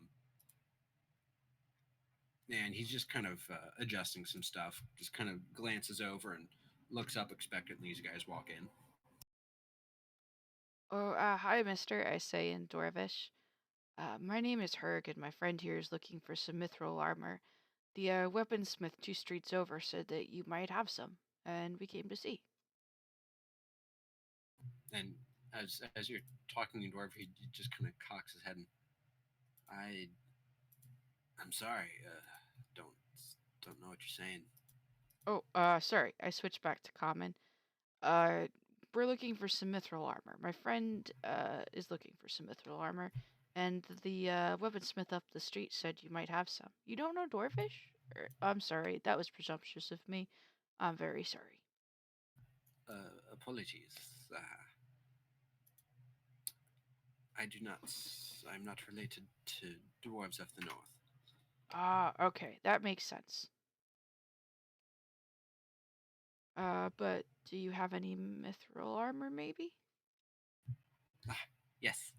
and he's just kind of adjusting some stuff. Just kind of glances over and looks up expectantly as you guys walk in. Oh, hi, mister, I say in Dwarvish. My name is Herg, and my friend here is looking for some mithril armor. The weaponsmith 2 streets over said that you might have some, and we came to see. And as you're talking in dwarf, he just kind of cocks his head and I I'm sorry, don't don't know what you're saying. Oh, sorry, I switched back to common. Uh, we're looking for some mithril armor. My friend, is looking for some mithril armor, and the, weaponsmith up the street said you might have some. You don't know Dwarfish? I'm sorry, that was presumptuous of me. I'm very sorry. Apologies. I do not. I'm not related to dwarves of the north. Ah, okay, that makes sense. But do you have any mithril armor, maybe? Ah, yes.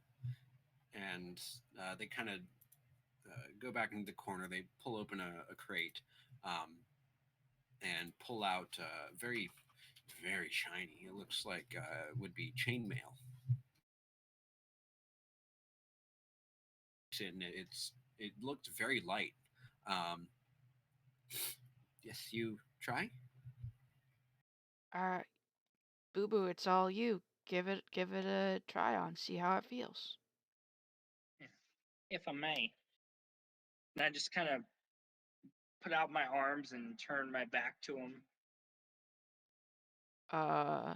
And they kind of go back into the corner. They pull open a crate and pull out very, very shiny. It looks like would be chainmail. And it looked very light. Um, yes, you try. Uh, Boo Boo, it's all you. Give it a try on, see how it feels. If I may. And I just kind of put out my arms and turn my back to him. Uh,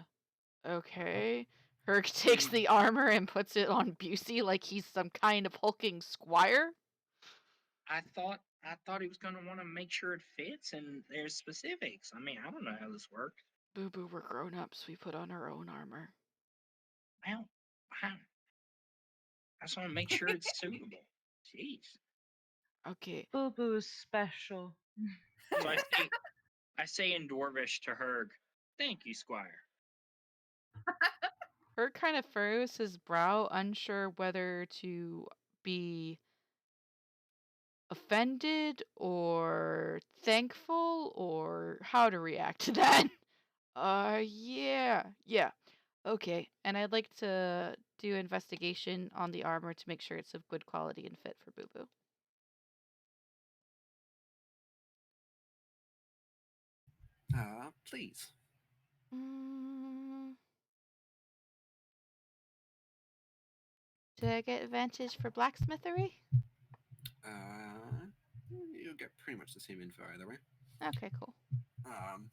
okay. Herc takes Mm, the armor and puts it on Busey like he's some kind of hulking squire. I thought he was gonna want to make sure it fits and there's specifics. I mean, I don't know how this works. Boo Boo, we're grown ups. We put on our own armor. Well, I just want to make sure it's suitable. Jeez. Okay. Boo Boo's special. So I Yeah. say I say in Dwarvish to Herg, "Thank you, Squire." Herc kind of furrows his brow, unsure whether to be offended or thankful or how to react to that. Yeah, yeah. Okay, and I'd like to do investigation on the armor to make sure it's of good quality and fit for Boo Boo. Please. Mm, do I get advantage for blacksmithery? Uh, you'll get pretty much the same info either way. Okay, cool. Um,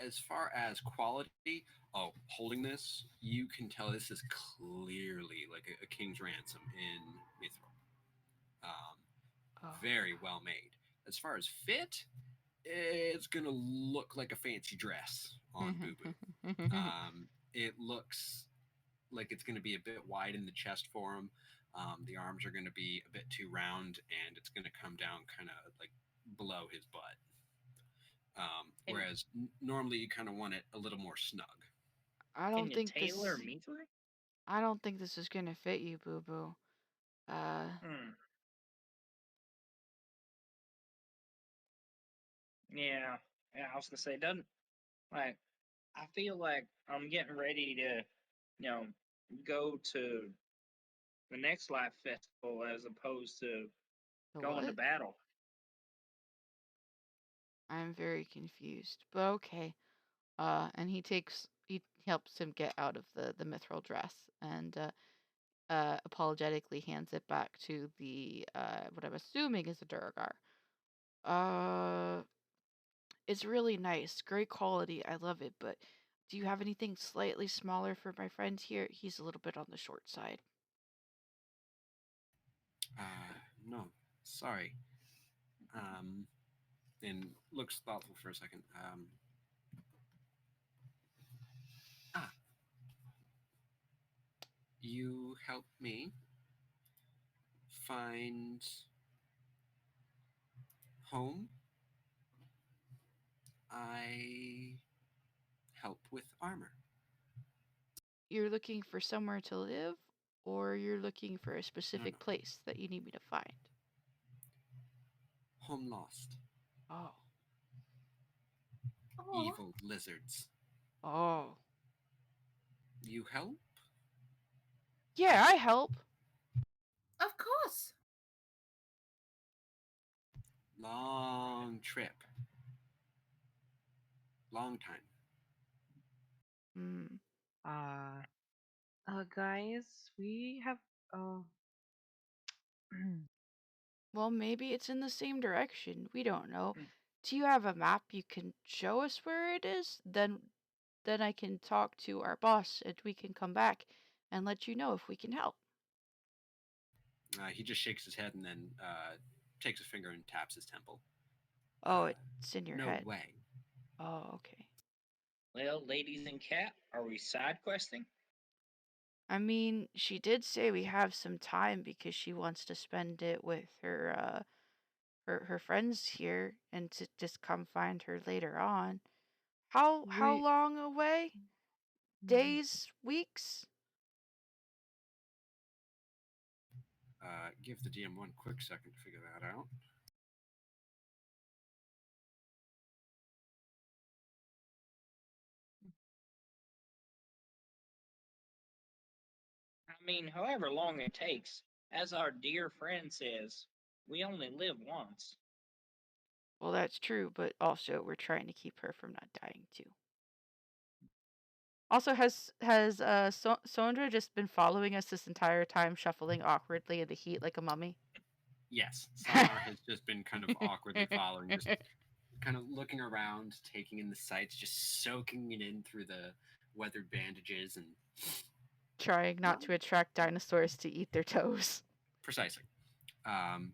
as far as quality, oh, holding this, you can tell this is clearly like a king's ransom in Mithril. Um, Oh. very well made. As far as fit, it's gonna look like a fancy dress on Boo Boo. It looks like it's gonna be a bit wide in the chest for him. The arms are gonna be a bit too round, and it's gonna come down kind of like below his butt. Can Whereas normally you kind of want it a little more snug. I can don't you think tailor this. me through? I don't think this is gonna fit you, Boo Boo. Uh, Hmm. Yeah. Yeah. I was gonna say, doesn't like I feel like I'm getting ready to, you know, go to the next life festival as opposed to the going to what? battle. I'm very confused, but okay. And he helps him get out of the mithril dress and apologetically hands it back to the what I'm assuming is a Duragar. Uh, it's really nice, great quality. I love it, but do you have anything slightly smaller for my friend here? He's a little bit on the short side. No, sorry. Um, and looks thoughtful for a second. Ah, you help me find home. I help with armor. You're looking for somewhere to live, or you're looking for a No, no. specific place that you need me to find? Home lost. Oh, Oh, Evil lizards. oh, You help? yeah, I help. of course. Long trip. Long time. Hmm. Uh, guys, we have. Uh, Well, maybe it's in the same direction. We don't know. Hmm. Do you have a map you can show us where it is? Then I can talk to our boss and we can come back and let you know if we can help. He just shakes his head and then takes a finger and taps his temple. Oh, it's in your No head. way. Oh, okay. Well, ladies and cat, are we side questing? I mean, she did say we have some time because she wants to spend it with her friends here and to just come find her later on. How we. long away? Days, weeks? Give the DM one quick second to figure that out. I mean, however long it takes. As our dear friend says, we only live once. Well, that's true, but also we're trying to keep her from not dying too. Also, has Sondra just been following us this entire time, shuffling awkwardly in the heat like a mummy? Yes, Sonar has just been kind of awkwardly following, just kind of looking around, taking in the sights, just soaking it in through the weathered bandages and Trying not to attract dinosaurs to eat their toes. precisely. And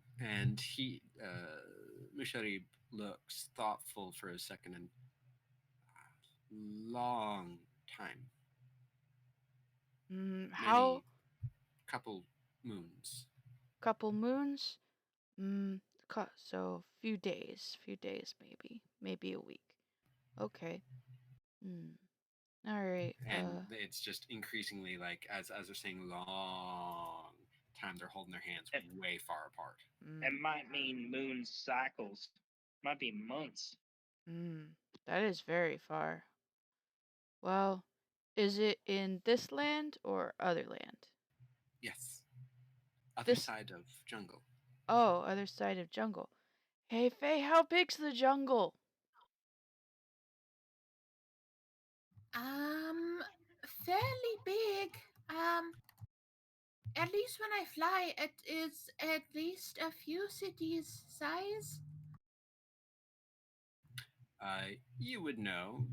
Musharib looks thoughtful for a second and long time, How many couple moons. couple moons? Mm, so few days maybe a week. Okay. Mm. All right. And it's just increasingly like as they're saying long time they're holding their hands It, way far apart. Mm, it might mean moon cycles. Might be months. mm, that is very far. Well, is it in this land or other land? Yes, other This, side of jungle. oh, other side of jungle. Hey, Faye, how big's the jungle? Um, fairly big. At least when I fly, it is at least a few cities size. You would know,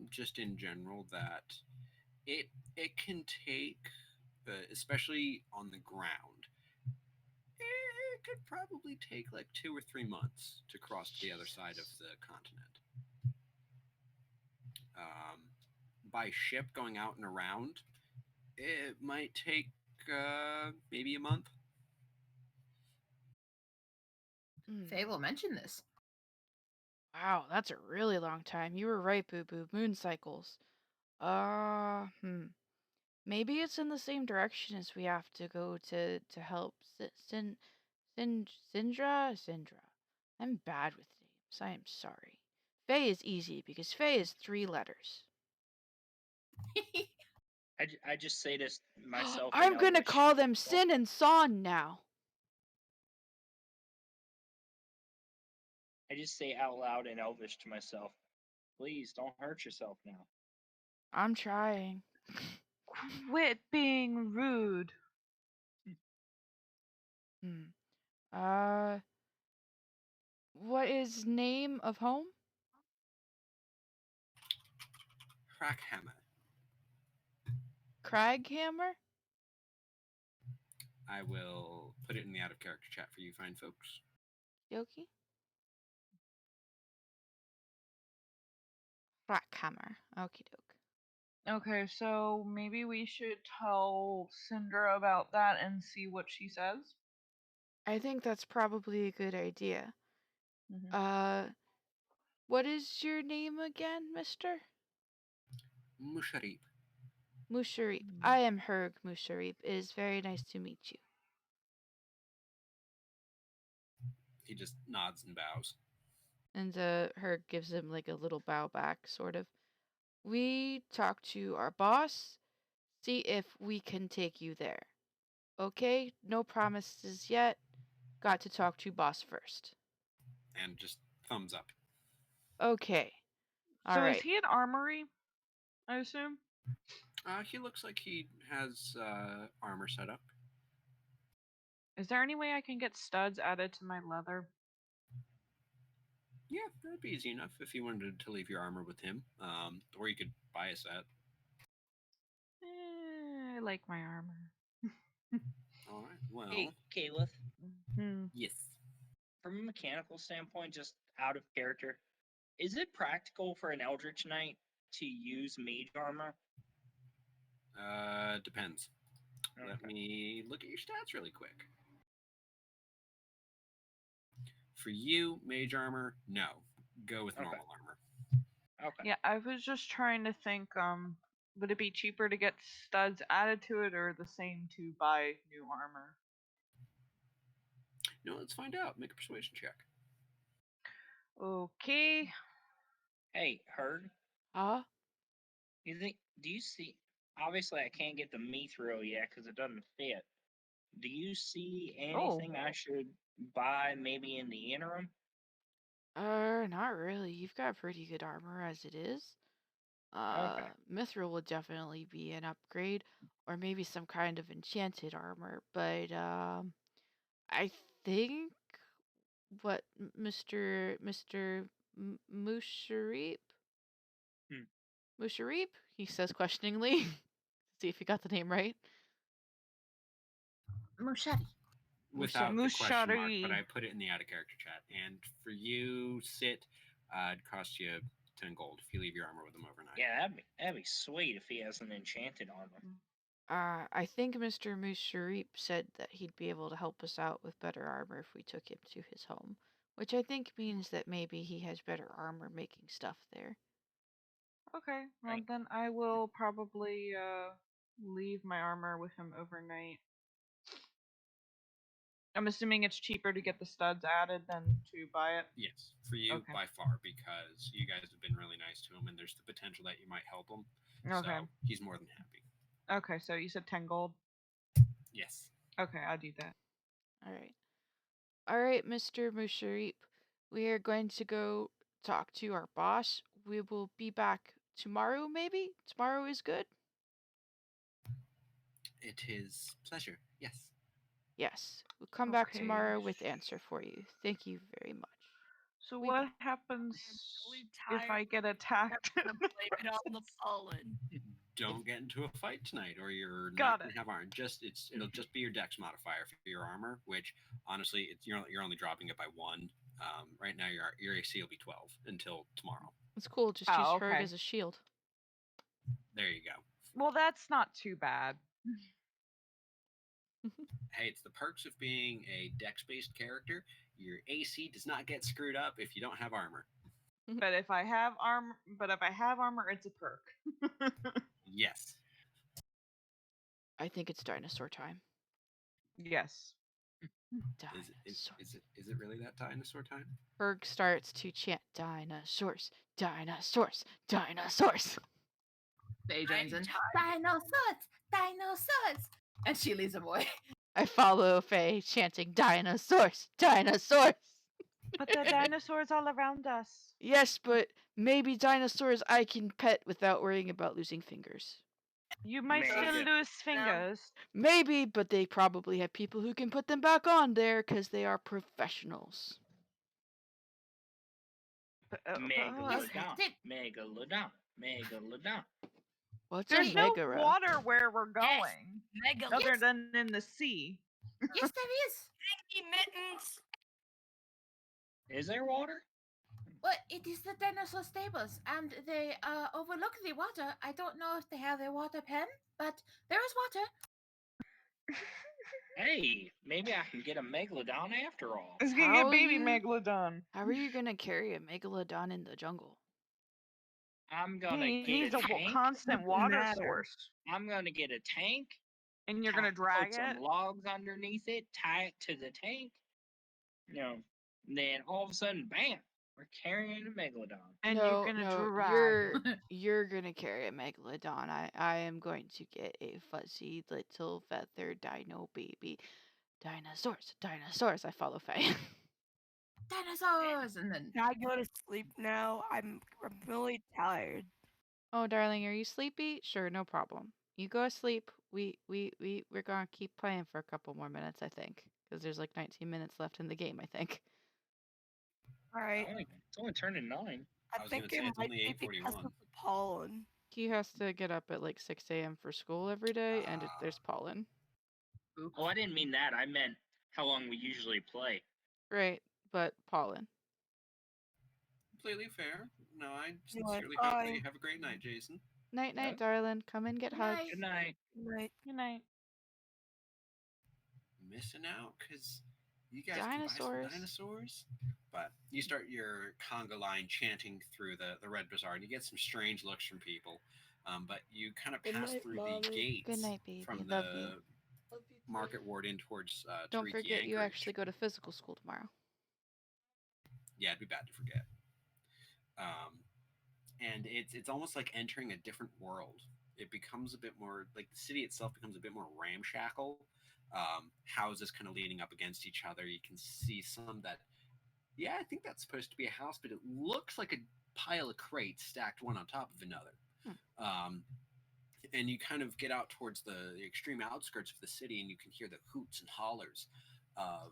just in general, that it it can take, especially on the ground, it could probably take like 2 or 3 months to cross to the other side of Jesus. the continent. Um, by ship going out and around, it might take maybe a month. Mm. Faye will mention this. Wow, that's a really long time. You were right, Boo Boo. Moon cycles. Hmm. Maybe it's in the same direction as we have to go to help Sindra. I'm bad with names. I am sorry. Faye is easy because Faye is 3 letters. I just say this myself in I'm gonna Elvish. call them Don't, Sin and Son now. I just say out loud in Elvish to myself. Please don't hurt yourself now. I'm trying. Quit being rude. Hmm. Uh, what is name of home? Crackhammer. Craghammer? I will put it in the out of character chat for you fine folks. Yoki? Craghammer. Okie doke. Okay, so maybe we should tell Cinder about that and see what she says. I think that's probably a good idea. Mm-hmm. Uh, what is your name again, mister? Musharib. Musharip. I am Herg Musharip. It is very nice to meet you. He just nods and bows. And Herg gives him like a little bow back, sort of. We talk to our boss, see if we can take you there. Okay? No promises yet. Got to talk to boss first. And just thumbs up. Okay. All So is right. he an armory? I assume. He looks like he has armor set up. Is there any way I can get studs added to my leather? Yeah, that'd be easy enough if you wanted to leave your armor with him. Or you could buy a set. I like my armor. All right. Well, Hey, Caliph, Hmm. yes. from a mechanical standpoint, just out of character, is it practical for an Eldritch Knight to use mage armor? Depends. Let Okay. me look at your stats really quick. For you, mage armor, no. Go with Okay. normal armor. Okay. Yeah, I was just trying to think. Would it be cheaper to get studs added to it, or the same to buy new armor? No, let's find out. Make a persuasion check. Okay. Hey, Herd, Huh? you think? Do you see? Obviously, I can't get the mithril yet because it doesn't fit. Do you see Oh. anything I should buy maybe in the interim? Not really. You've got pretty good armor as it is. Okay. Mithril would definitely be an upgrade, or maybe some kind of enchanted armor. But I think what Mister Musharip Hmm. Musharip he says questioningly. See if you got the name right. Mushari. Without the question mark, but Mushari. I put it in the out of character chat. And for you, sit, it'd cost you 10 gold if you leave your armor with him overnight. Yeah, that'd be sweet if he has an enchanted armor. I think Mr. Musharip said that he'd be able to help us out with better armor if we took him to his home, which I think means that maybe he has better armor making stuff there. Okay, well Right. then I will probably leave my armor with him overnight. I'm assuming it's cheaper to get the studs added than to buy it. Yes, for you Okay. by far, because you guys have been really nice to him, and there's the potential that you might help him. Okay. So he's more than happy. Okay, so you said 10 gold? Yes. Okay, I'll do that. All right. All right, Mr. Musharip. We are going to go talk to our boss. We will be back tomorrow, maybe? Tomorrow is good? It is pleasure. Yes. Yes. We'll come back Okay. tomorrow with answer for you. Thank you very much. So We- what happens really if I tired. get attacked? I'm gonna blame it on the pollen. Don't get into a fight tonight, or you're Got not going it. to have iron. It'll just be your dex modifier for your armor, which honestly, you're only dropping it by 1. Right now, your AC will be 12 until tomorrow. It's cool. Just use Oh, Herg okay. as a shield. There you go. Well, that's not too bad. Hey, it's the perks of being a dex-based character. Your AC does not get screwed up if you don't have armor. But if I have armor, it's a perk. Yes. I think it's dinosaur time. Yes. Is it really that dinosaur time? Herg starts to chant dinosaurs, dinosaurs, dinosaurs. Faye joins in. tired. Dinosaurs! Dinosaurs! And she leads away. I follow Faye chanting dinosaurs, dinosaurs. But the dinosaurs all around us. Yes, but maybe dinosaurs I can pet without worrying about losing fingers. You might still Maybe. lose fingers. Maybe, but they probably have people who can put them back on there because they are professionals. Megalodon. Megalodon. Megalodon. What's There's a no megara? water where we're going, Mega other than in the sea. Yes, there is. mittens. Is there water? Well, it is the dinosaur stables, and they overlook the water. I don't know if they have a water pen, but there is water. Hey, maybe I can get a megalodon after all. It's gonna How get baby you- megalodon. How are you gonna carry a megalodon in the jungle? I'm gonna He get needs a a tank. constant Doesn't water matter. source, I'm gonna get a tank. and you're gonna drag put some it. logs underneath it, tie it to the tank. And then all of a sudden, bam, we're carrying a megalodon. And no, you're gonna no, drag. you're gonna carry a megalodon. I am going to get a fuzzy little feathered dino baby. Dinosaurs, dinosaurs. I follow Faye. Dinosaurs! And then Can I go to sleep now? I'm really tired. Oh, darling, are you sleepy? Sure, no problem. You go to sleep. We're gonna keep playing for a couple more minutes, I think, because there's like 19 minutes left in the game, I think. All right. It's only turning 9. I was think gonna it say, it's might only be because 8:41. of the pollen. He has to get up at like 6 a.m. for school every day, and Ah. there's pollen. Oh, I didn't mean that. I meant how long we usually play. Right, but pollen. Completely fair. No, I Anyway, sincerely hope that you bye. have a great night, Jason. Night, night, Huh? darling. Come and get Good hugs. night. Good night. Right. Good night. Missing out because you guys can buy Dinosaurs. some dinosaurs. But you start your conga line chanting through the Red Bazaar, and you get some strange looks from people. But you kind of Good pass night, through Mommy. the gates Good night, baby. from Love the you. market ward in towards Don't Tariki forget you Anchorage. actually go to physical school tomorrow. Yeah, it'd be bad to forget. And it's almost like entering a different world. It becomes a bit more like the city itself becomes a bit more ramshackle. Houses kind of leaning up against each other. You can see some that, yeah, I think that's supposed to be a house, but it looks like a pile of crates stacked one on top of another. And you kind of get out towards the extreme outskirts of the city, and you can hear the hoots and hollers of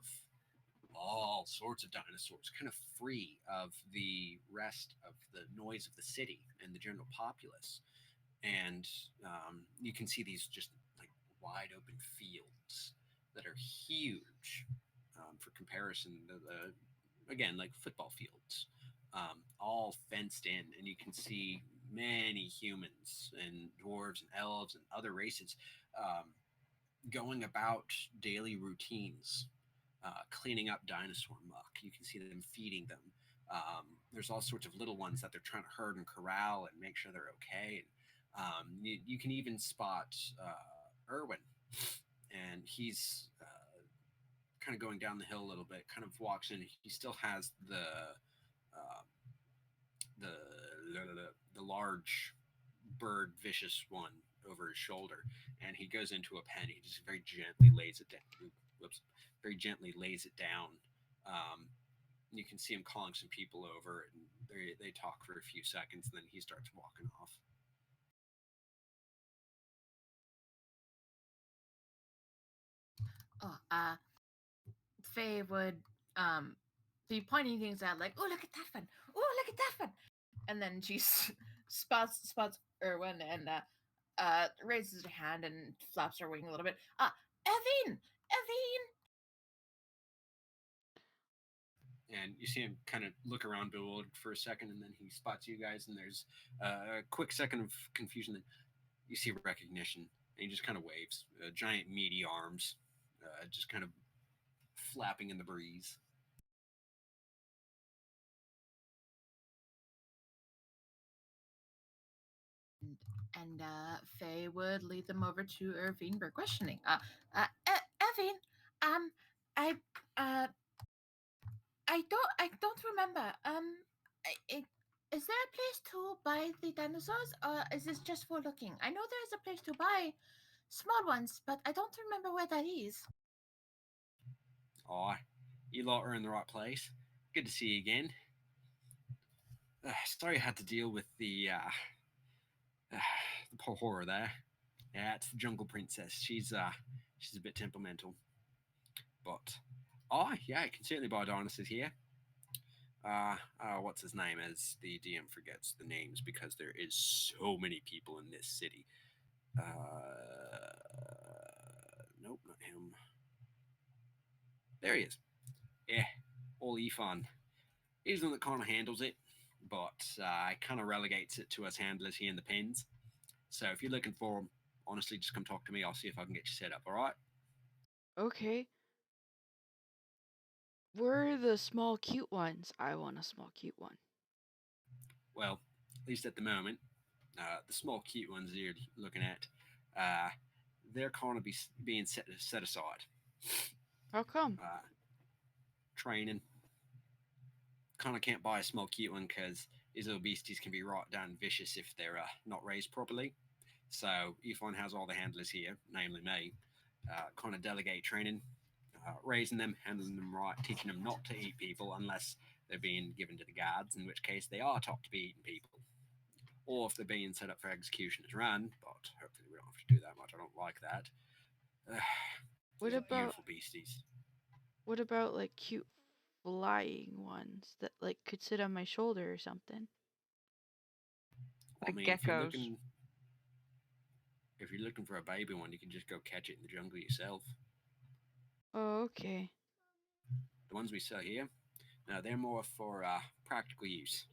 all sorts of dinosaurs, kind of free of the rest of the noise of the city and the general populace. And you can see these just like wide open fields that are huge for comparison. Again, like football fields, all fenced in, and you can see many humans and dwarves and elves and other races going about daily routines, cleaning up dinosaur muck. You can see them feeding them. There's all sorts of little ones that they're trying to herd and corral and make sure they're okay. You can even spot Irwin, and he's kind of going down the hill a little bit, kind of walks in. He still has uh, the large bird vicious one over his shoulder, and he goes into a pen. He just very gently lays it down. Whoops, very gently lays it down. Um, you can see him calling some people over, and they talk for a few seconds, and then he starts walking off. Oh, Faye would be pointing things out like, "Oh, look at that one! Oh, look at that one!" And then she spots Erwin and raises her hand and flaps her wing a little bit. Evine, Evine. And you see him kind of look around bewildered for a second, and then he spots you guys, and there's a quick second of confusion. Then you see recognition, and he just kind of waves. Giant meaty arms, just kind of flapping in the breeze. And Faye would lead them over to Irvine for questioning. Evine, um, I, uh, I don't remember. Is there a place to buy the dinosaurs, or is this just for looking? I know there is a place to buy small ones, but I don't remember where that is. Aye, you lot are in the right place. Good to see you again. Sorry I had to deal with the poor horror there. Yeah, it's the Jungle Princess. She's a bit temperamental, but yeah, I can certainly buy dinosaurs here. What's his name? As the DM forgets the names because there is so many people in this city. Nope, not him. There he is. Yeah, all Efon. He's the one that kind of handles it, but kind of relegates it to us handlers here in the pens. So if you're looking for him, honestly, just come talk to me. I'll see if I can get you set up. All right? Okay. Where are the small cute ones? I want a small cute one. Well, at least at the moment, the small cute ones you're looking at, uh, they're kind of being set aside. How come? Training. Kind of can't buy a small cute one because these little beasties can be right down vicious if they're not raised properly. So Efon has all the handlers here, namely me, kind of delegate training, raising them, handling them right, teaching them not to eat people unless they're being given to the guards, in which case they are taught to be eating people. Or if they're being set up for execution as run, but hopefully we don't have to do that much. I don't like that. What These about beautiful beasties. like cute flying ones that like could sit on my shoulder or something? I Like mean, geckos. if you're looking for a baby one, you can just go catch it in the jungle yourself. Oh, okay. The ones we sell here, no, they're more for practical use.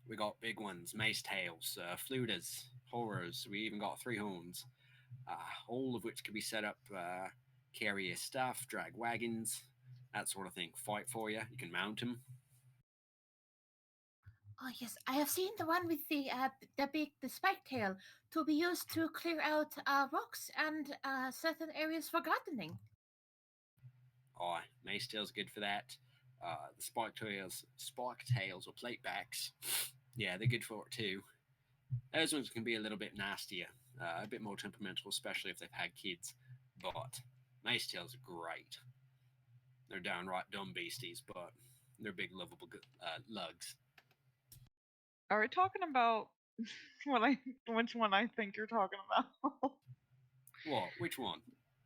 We got big ones, mace tails, flutas, horrors. We even got three horns, all of which can be set up, carry your stuff, drag wagons, that sort of thing. Fight for you. You can mount them. Oh yes, I have seen the one with the spike tail to be used to clear out rocks and certain areas for gardening. Oh, mace tails good for that. The spike tails or plate backs, yeah, they're good for it too. Those ones can be a little bit nastier, a bit more temperamental, especially if they've had kids. But mace tails are great. They're downright dumb beasties, but they're big, lovable lugs. Are we talking about which one I think you're talking about? What? Which one?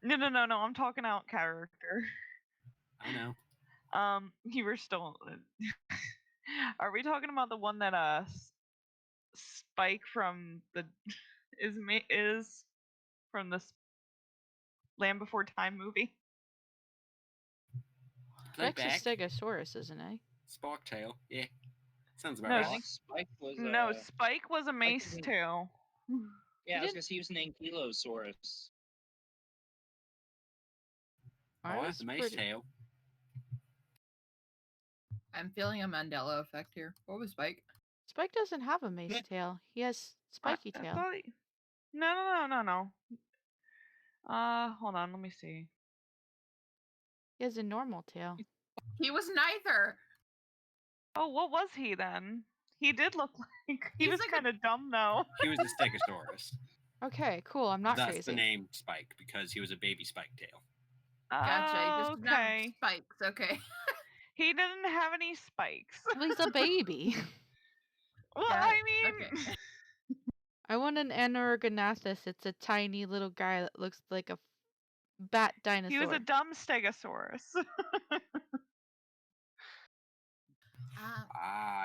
No. I'm talking out character. I know. You were still. Are we talking about the one that Spike from the is from the Land Before Time movie? Play Spike's a back. stegosaurus, isn't he? Spark tail. Yeah, sounds about No, I right. think Spike was no, Spike was a Spike was mace an, tail. yeah, He I was didn't. gonna say he was an Ankylosaurus. I Oh, was the mace pretty. tail. I'm feeling a Mandela effect here. What was Spike? Spike doesn't have a mace tail. He has spiky I tail. thought. No. Hold on, let me see. He has a normal tail. He was neither. Oh, what was he then? He did look like he He's was like a- kind of dumb though. He was a Stegosaurus. Okay, cool. I'm not Thus the crazy. name Spike, because he was a baby spike tail. Gotcha. He just didn't have Okay. spikes. Okay. He didn't have any spikes. Well, he's a baby. Well, Got I it. mean, Okay. I want an Anorognathus. It's a tiny little guy that looks like a bat dinosaur. he was a dumb stegosaurus.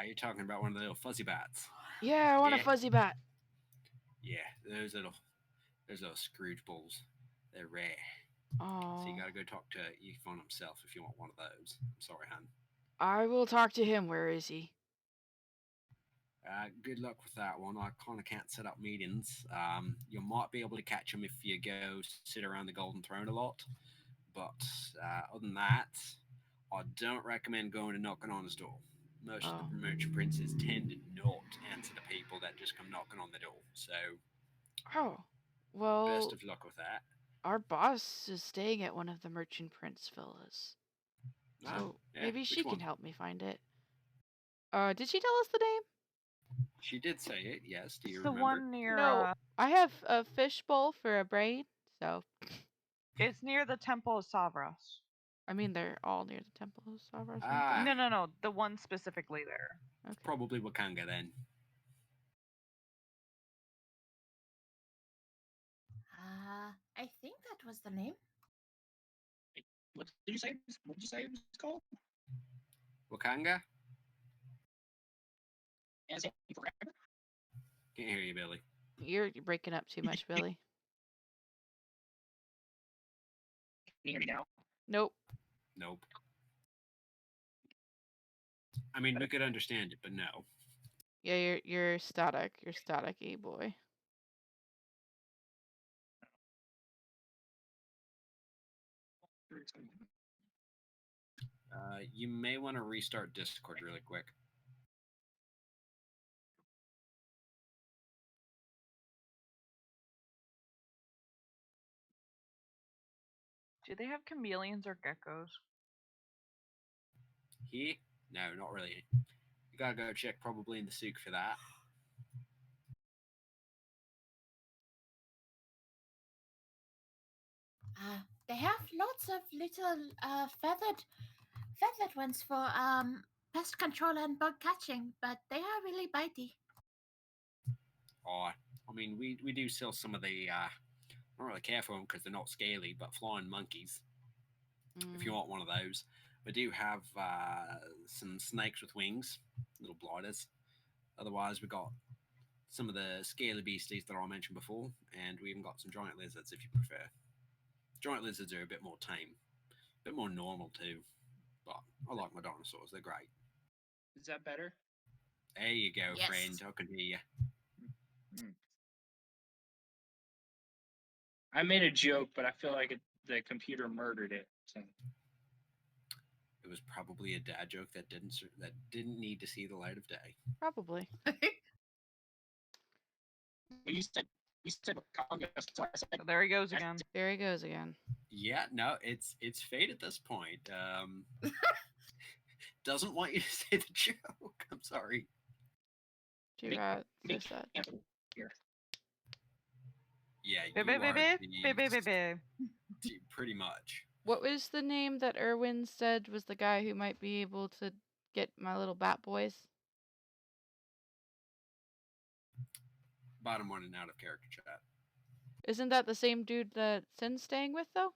You're talking about one of the little fuzzy bats. Yeah, I want a Yeah. fuzzy bat. Yeah, those little Scrooge balls. They're rare. Oh. So you gotta go talk to Yvonne himself if you want one of those. I'm sorry, hon. I will talk to him. Where is he? Good luck with that one. I kind of can't set up meetings. You might be able to catch him if you go sit around the Golden Throne a lot. But other than that, I don't recommend going and knocking on his door. Most of the merchant princes tend to not answer the people that just come knocking on the door. So, Oh, well, best of luck with that. our boss is staying at one of the merchant prince villas. So Yeah, maybe which she one? can help me find it. Did she tell us the name? She did say it, yes. Do you It's the remember? one near. No, I have a fishbowl for a brain, so It's near the Temple of Savras. I mean they're all near the Temple of Savras. Ah. No. The one specifically there. Okay. Probably Wakanga then. I think that was the name. What did you say? What did you say it was called? Wakanga? As in forever? Can't hear you, Billy. You're breaking up too much, Billy. Can you hear me now? Nope. Nope. I mean, we could understand it, but no. Yeah, you're static. You're static-y, boy. You may want to restart Discord really quick. Do they have chameleons or geckos? Here? No, not really. You gotta go check probably in the souk for that. They have lots of little feathered ones for pest control and bug catching, but they are really bitey. Oh, I mean, we do sell some of the, I don't really care for them because they're not scaly, but flying monkeys, if you want one of those. We do have some snakes with wings, little blighters. Otherwise, we got some of the scaly beasties that I mentioned before, and we even got some giant lizards if you prefer. Giant lizards are a bit more tame, a bit more normal too, but I like my dinosaurs, they're great. Is that better? There you go, Yes. friend, I can hear you. I made a joke, but I feel like the computer murdered it. So. It was probably a dad joke that didn't need to see the light of day. Probably. You said Wakanga, so I said, So there he goes again. There he goes again. Yeah, no, it's fate at this point. Doesn't want you to say the joke. I'm sorry. Too bad. So sad. Here. Yeah, you are pretty much. What was the name that Erwin said was the guy who might be able to get my little bat boys? Bottom one and out of character chat. Isn't that the same dude that Sin's staying with though?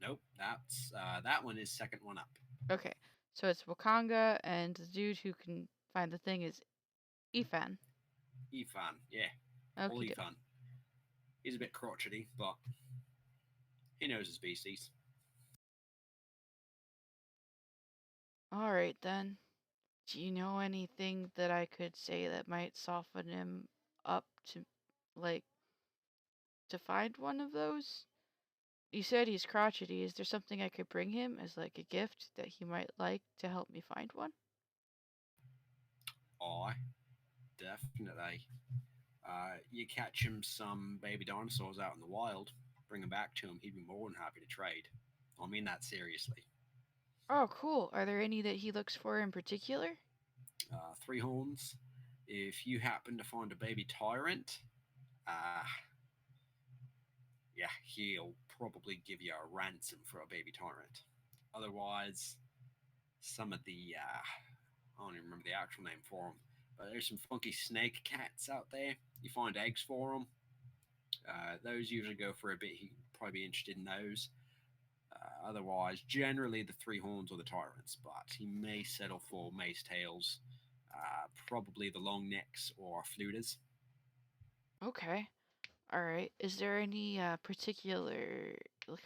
Nope, that's that one is second one up. Okay, so it's Wakanga, and the dude who can find the thing is Ifan. Ifan, yeah. Old Okay. Ifan. He's a bit crotchety, but he knows his species. All right then. Do you know anything that I could say that might soften him up to, like, to find one of those? You said he's crotchety. Is there something I could bring him as, like, a gift that he might like to help me find one? Aye, definitely. You catch him some baby dinosaurs out in the wild, bring them back to him, he'd be more than happy to trade. I mean that seriously. Oh, cool. Are there any that he looks for in particular? Three horns. If you happen to find a baby tyrant, uh, yeah, he'll probably give you a ransom for a baby tyrant. Otherwise, some of the I don't even remember the actual name for them, but there's some funky snake cats out there. You find eggs for them. Those usually go for a bit. He'd probably be interested in those. Otherwise, generally the three horns or the tyrants, but he may settle for mace tails, probably the long necks or flutas. Okay. All right. Is there any particular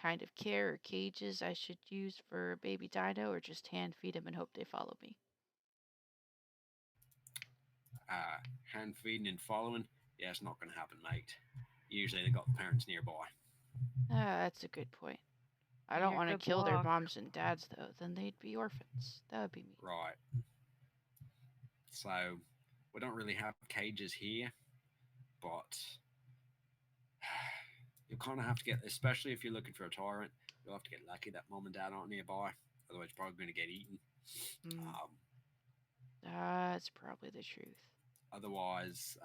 kind of care or cages I should use for a baby dino, or just hand feed them and hope they follow me? Hand feeding and following, yeah, it's not going to happen, mate. Usually they got the parents nearby. Ah, that's a good point. I don't Yeah, want to good kill their luck. moms and dads, though. Then they'd be orphans. That would be mean. Right. So we don't really have cages here, but you'll kind of have to get, especially if you're looking for a tyrant, you'll have to get lucky that mom and dad aren't nearby. Otherwise, you're probably going to get eaten. Mm, Um, that's probably the truth. Otherwise,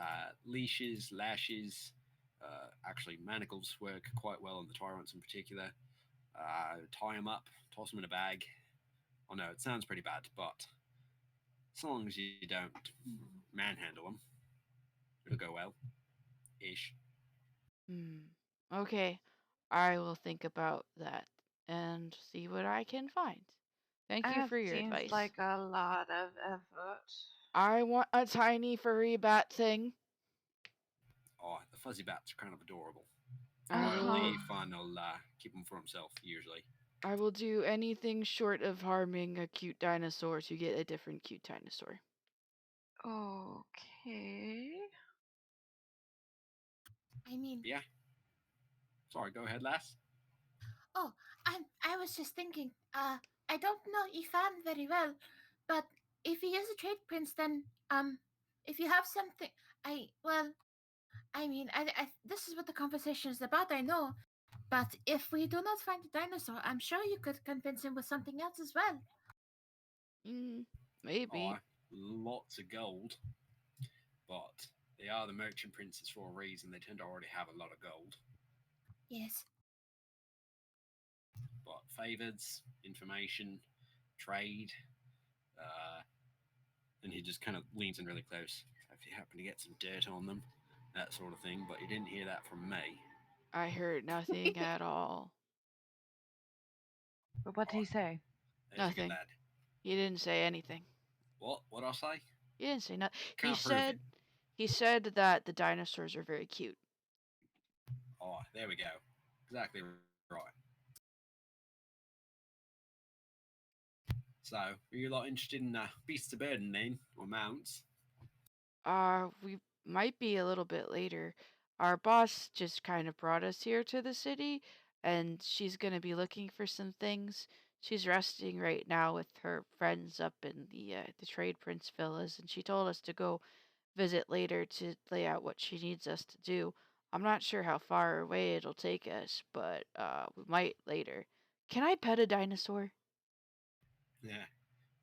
leashes, lashes, actually manacles work quite well on the tyrants in particular. Tie them up, toss them in a bag. Oh no, it sounds pretty bad, but as long as you don't manhandle them, it'll go well, ish. Hmm. Okay. I will think about that and see what I can find. Thank you That for your seems advice. like a lot of effort. I want a tiny furry bat thing. Oh, the fuzzy bats are kind of adorable. I will Mildly fun. I'll keep them for himself usually. I will do anything short of harming a cute dinosaur to get a different cute dinosaur. Okay. I mean, But yeah. Sorry, go ahead, lass. oh, I was just thinking. I don't know Ifan very well, but if he is a trade prince, then if you have something, I mean, this is what the conversation is about. I know, but if we do not find a dinosaur, I'm sure you could convince him with something else as well. Mm, Oh, maybe. lots of gold, but they are the merchant princes for a reason. They tend to already have a lot of gold. Yes. But favors, information, trade, uh, and he just kind of leans in really close. If you happen to get some dirt on them, that sort of thing. But you didn't hear that from me. I heard nothing at all. But what did Oh, he say? there's a good Nothing. lad. He didn't say anything. What? What I say? He didn't say nothing. Can't prove it. He said that the dinosaurs are very cute. Oh, there we go. Exactly right. So, are you a lot interested in beasts of burden then, or mounts? We might be a little bit later. Our boss just kind of brought us here to the city, and she's gonna be looking for some things. She's resting right now with her friends up in the Trade Prince villas, and she told us to go visit later to lay out what she needs us to do. I'm not sure how far away it'll take us, but we might later. Can I pet a dinosaur? Yeah,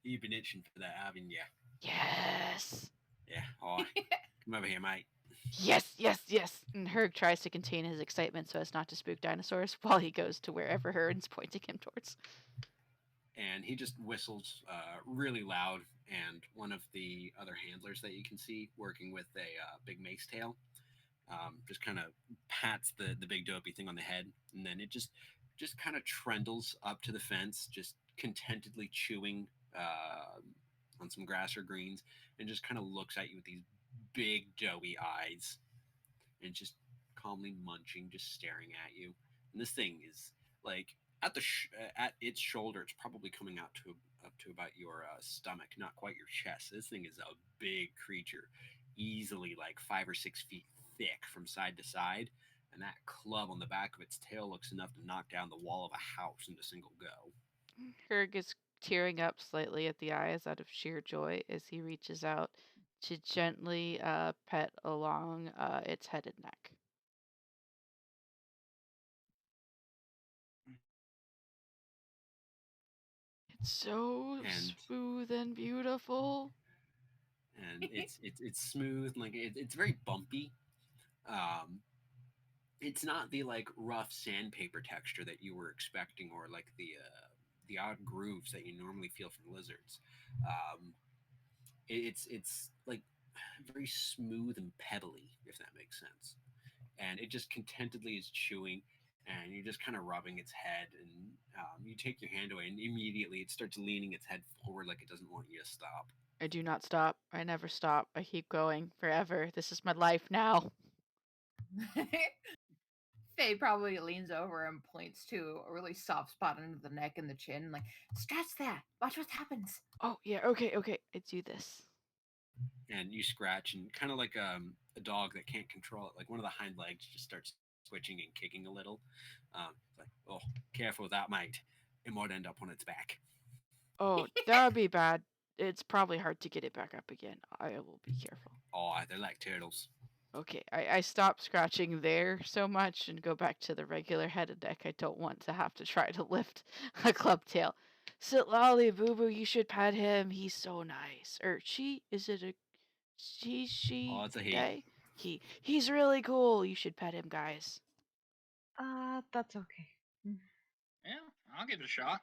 you've been itching for that, haven't you? Yes. Yeah, oh, come over here, mate. Yes, yes, yes. And Herg tries to contain his excitement so as not to spook dinosaurs while he goes to wherever Heron's pointing him towards. And he just whistles really loud. And one of the other handlers that you can see working with a big mace tail just kind of pats the big dopey thing on the head, and then it just kind of trundles up to the fence, just contentedly chewing on some grass or greens, and just kind of looks at you with these big doughy eyes, and just calmly munching, just staring at you. And this thing is like at its shoulder. It's probably coming out to up to about your stomach, not quite your chest. This thing is a big creature, easily like 5 or 6 feet thick from side to side. And that club on the back of its tail looks enough to knock down the wall of a house in a single go. Herg is tearing up slightly at the eyes out of sheer joy as he reaches out to gently pet along its head and neck. So and smooth and beautiful. it's smooth, like it's very bumpy. Um, it's not the like rough sandpaper texture that you were expecting, or like the odd grooves that you normally feel from lizards. Um, it's like very smooth and pebbly, if that makes sense. And it just contentedly is chewing, and you're just kind of rubbing its head, and you take your hand away, and immediately it starts leaning its head forward like it doesn't want you to stop. I do not stop. I never stop. I keep going forever. This is my life now. Faye probably leans over and points to a really soft spot under the neck and the chin, like, scratch there. Watch what happens. Oh, yeah, okay, okay. I do this. And you scratch, and kind of like a dog that can't control it, like one of the hind legs just starts twitching and kicking a little. It's like, oh, careful with that, mate. It might end up on its back. Oh, that would be bad. It's probably hard to get it back up again. I will be careful. Oh, they're like turtles. Okay, I stop scratching there so much and go back to the regular head and neck. I don't want to have to try to lift a club tail. Sit lolly, boo boo, you should pet him. He's so nice. Or she, is it a Oh, she, it's a he. they? He's really cool. You should pet him, guys. That's okay. Yeah, I'll give it a shot.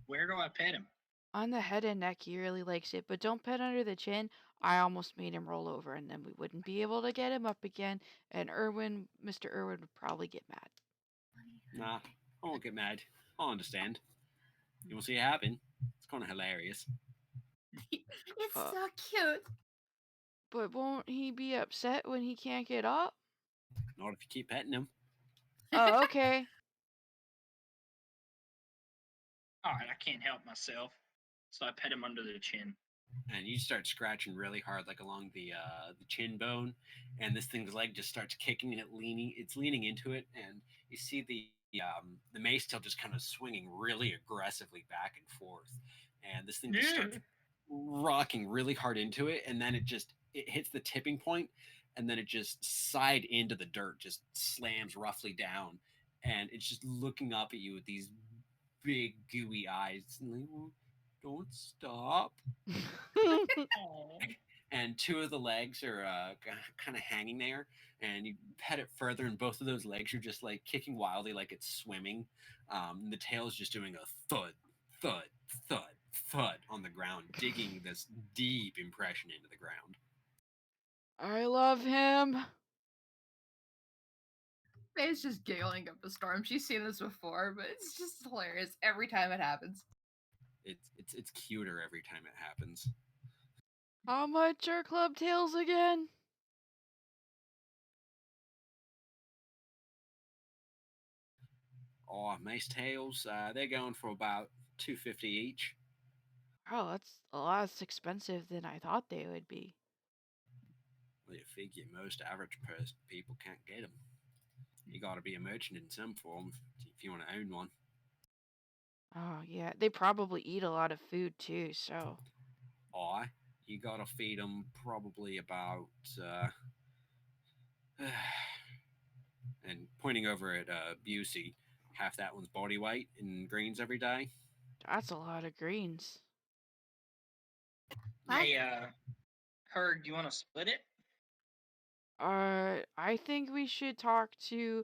Where do I pet him? On the head and neck, he really likes it, but don't pet under the chin. I almost made him roll over, and then we wouldn't be able to get him up again, and Mr. Irwin would probably get mad. Nah, I won't get mad. I'll understand. You will see it happen. It's kind of hilarious. It's Uh, so cute. but won't he be upset when he can't get up? Not if you keep petting him. Oh, okay. All right, I can't help myself, so I pet him under the chin. And you start scratching really hard, like along the chin bone, and this thing's leg just starts kicking, and it's leaning into it, and you see the mace tail just kind of swinging really aggressively back and forth, and this thing just starts Yeah. rocking really hard into it, and then it hits the tipping point, and then it just side into the dirt, just slams roughly down, and it's just looking up at you with these big gooey eyes, and like, "Oh, don't stop." Aw. And two of the legs are kind of hanging there, and you pet it further, and both of those legs are just like kicking wildly like it's swimming. And the tail is just doing a thud, thud, thud, thud on the ground, digging this deep impression into the ground. I love him. Faye's just giggling up a storm. She's seen this before, but it's just hilarious every time it happens. It's cuter every time it happens. How much are club tails again? Oh, mace tails, they're going for about 250 each. Oh, that's a lot less expensive than I thought they would be. Well, you figure most average people can't get them. You got to be a merchant in some form if you want to own one. Oh, yeah. They probably eat a lot of food too, so. I, you gotta feed them probably about, and pointing over at Busey, half that one's body weight in greens every day. That's a lot of greens. What? Hey, Herg, you want to split it? I think we should talk to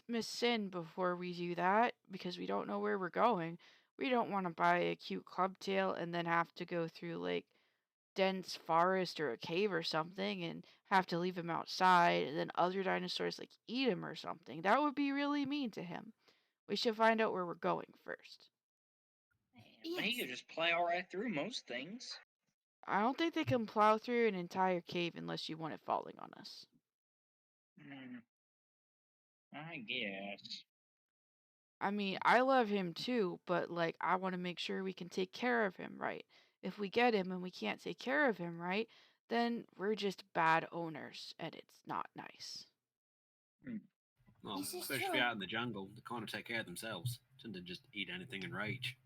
Miss Sin before we do that because we don't know where we're going. We don't want to buy a cute club tail and then have to go through like dense forest or a cave or something and have to leave him outside and then other dinosaurs like eat him or something. That would be really mean to him. We should find out where we're going first. But he Yes. could just play all right through most things. I don't think they can plow through an entire cave unless you want it falling on us. Hmm, I guess. I mean, I love him too, but like I want to make sure we can take care of him right. If we get him and we can't take care of him right, then we're just bad owners and it's not nice. Hmm. Well, This is especially if true. you're out in the jungle, they kind of take care of themselves. Tend to just eat anything in rage.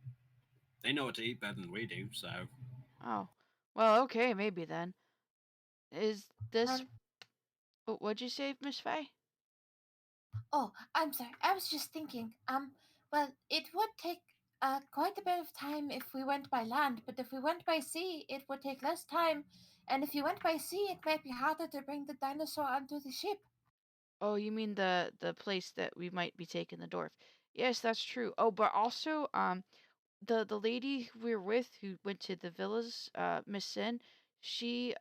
They know what to eat better than we do, so. Oh. Well, okay, maybe then. Is this Um, what'd you say, Miss Faye? oh, I'm sorry. I was just thinking. Well, it would take quite a bit of time if we went by land, but if we went by sea, it would take less time. And if you went by sea, it might be harder to bring the dinosaur onto the ship. Oh, you mean the place that we might be taking the dwarf? Yes, that's true. Oh, but also, the lady we were with who went to the villas, Miss Sin, she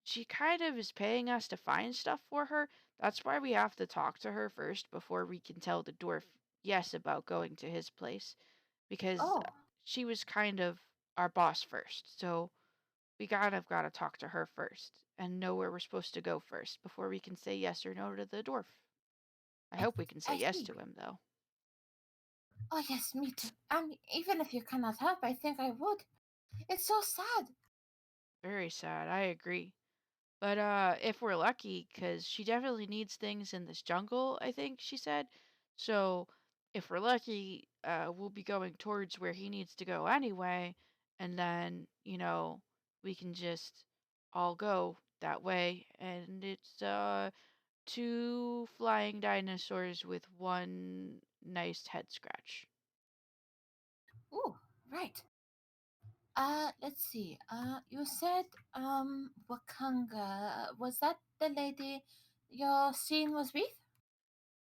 she kind of is paying us to find stuff for her. That's why we have to talk to her first before we can tell the dwarf yes about going to his place because Oh, she was kind of our boss first. So we kind of got to talk to her first and know where we're supposed to go first before we can say yes or no to the dwarf. I I, hope we can say I yes see. to him though. Oh, yes, me too. Even if you cannot help, I think I would. It's so sad. Very sad. I agree. But if we're lucky, because she definitely needs things in this jungle, I think she said. So if we're lucky, we'll be going towards where he needs to go anyway, and then we can just all go that way, and it's two flying dinosaurs with one nice head scratch. Ooh, right. Let's see. You said, Wakanga. Was that the lady your scene was with?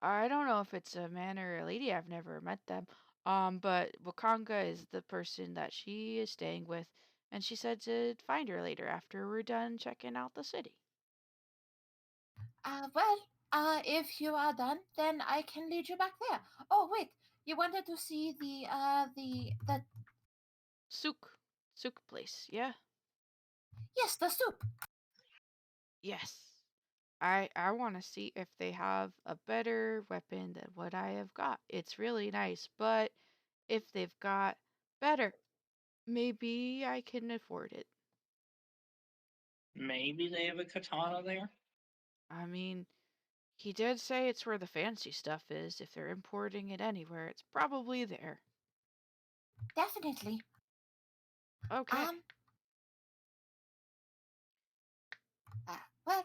I don't know if it's a man or a lady. I've never met them. But Wakanga is the person that she is staying with, and she said to find her later after we're done checking out the city. Well, if you are done, then I can lead you back there. Oh, wait. You wanted to see the Souk place, yeah? yes, the soup. Yes. I want to see if they have a better weapon than what I have got. It's really nice, but if they've got better, maybe I can afford it. Maybe they have a katana there. I mean, he did say it's where the fancy stuff is. If they're importing it anywhere, it's probably there. Definitely. Okay. Um, uh, well,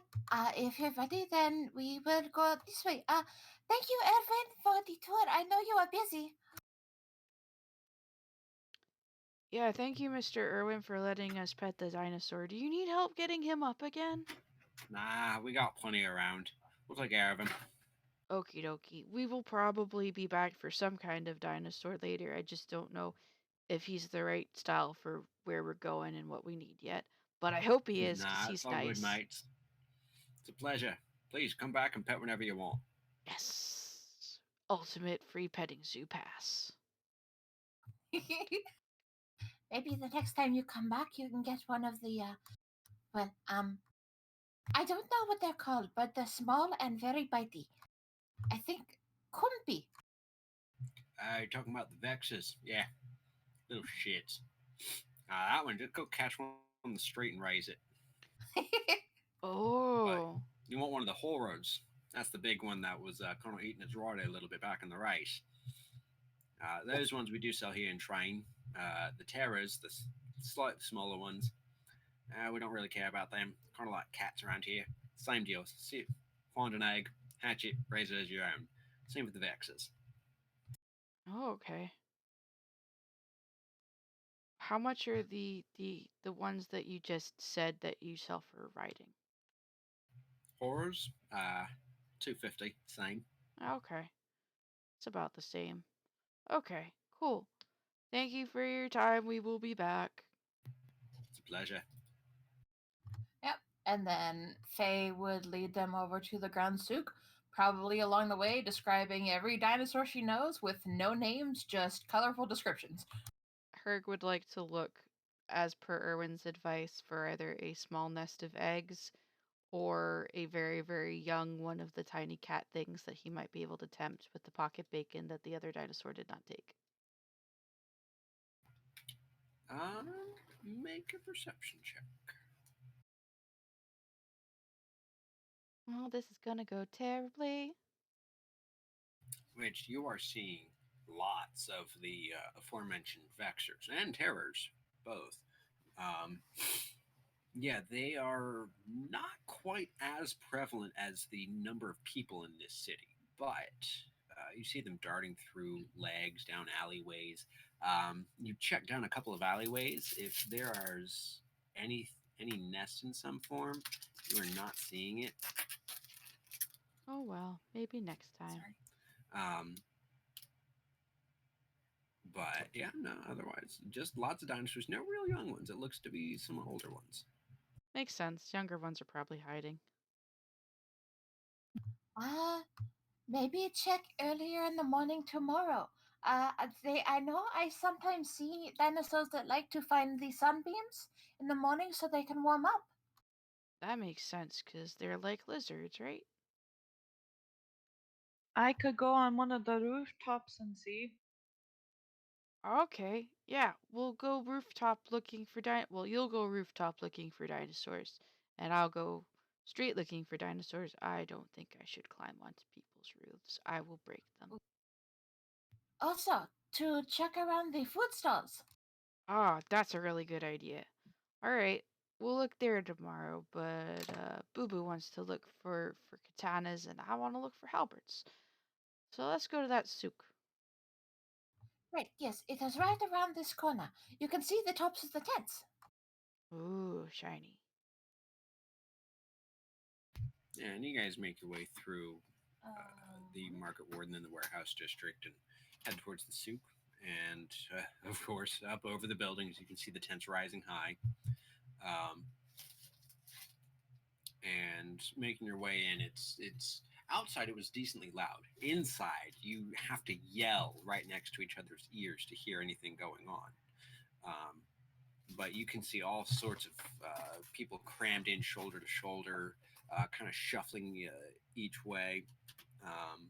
if you're ready, then we will go this way. Thank you, Edwin, for the tour. I know you are busy. Yeah, thank you, Mr. Irwin, for letting us pet the dinosaur. Do you need help getting him up again? Nah, we got plenty around. We'll take care of him. Okie dokie. We will probably be back for some kind of dinosaur later. I just don't know if he's the right style for where we're going and what we need yet. But I hope he is, because Nah, it's he's all good, nice. mates. It's a pleasure. Please come back and pet whenever you want. Yes. Ultimate free petting zoo pass. Maybe the next time you come back, you can get one of the well, I don't know what they're called, but they're small and very bitey. I think Kumpi. You're talking about the Vexes. Yeah, little shits. That one, just go catch one on the street and raise it. But Oh. you want one of the Horrors. That's the big one that was kind of eating its ride a little bit back in the race. Those ones we do sell here in train. The Terrors, the slightly smaller ones, we don't really care about them. Kind of like cats around here. Same deal. See, find an egg, hatch it, raise it as your own. Same with the Vexes. Oh, okay. How much are the ones that you just said that you sell for riding? Horrors, 250, same. Okay. It's about the same. Okay, cool. Thank you for your time. We will be back. It's a pleasure. Yep. And then Faye would lead them over to the Grand Souk, probably along the way describing every dinosaur she knows with no names, just colorful descriptions. Herg would like to look, as per Erwin's advice, for either a small nest of eggs or a very, very young one of the tiny cat things that he might be able to tempt with the pocket bacon that the other dinosaur did not take. Um, Make a perception check. Oh, this is gonna go terribly. Which you are seeing lots of the aforementioned vexers and terrors, both. Um, yeah, they are not quite as prevalent as the number of people in this city, but You see them darting through legs down alleyways. You check down a couple of alleyways. If there are any any nest in some form, you are not seeing it. Oh well, maybe next time. Sorry. Um, but yeah, no. Otherwise, just lots of dinosaurs. No real young ones. It looks to be some older ones. Makes sense. Younger ones are probably hiding. Uh, maybe check earlier in the morning tomorrow. I know I sometimes see dinosaurs that like to find the sunbeams in the morning so they can warm up. That makes sense because they're like lizards, right? I could go on one of the rooftops and see. Okay, yeah, we'll go rooftop looking for Well, you'll go rooftop looking for dinosaurs, and I'll go street looking for dinosaurs. I don't think I should climb onto people's roofs. I will break them. Also, to check around the food stalls. Ah, that's a really good idea. All right, we'll look there tomorrow, but Boo Boo wants to look for katanas, and I want to look for halberds. So let's go to that souk. Right, yes, it is right around this corner. You can see the tops of the tents. Ooh, shiny. Yeah, and you guys make your way through the Um, market ward and then the warehouse district and head towards the souk. And of course, up over the buildings, you can see the tents rising high. Um, and making your way in, it's outside. It was decently loud. Inside, you have to yell right next to each other's ears to hear anything going on. Um, but you can see all sorts of people crammed in shoulder to shoulder, kind of shuffling each way. Um,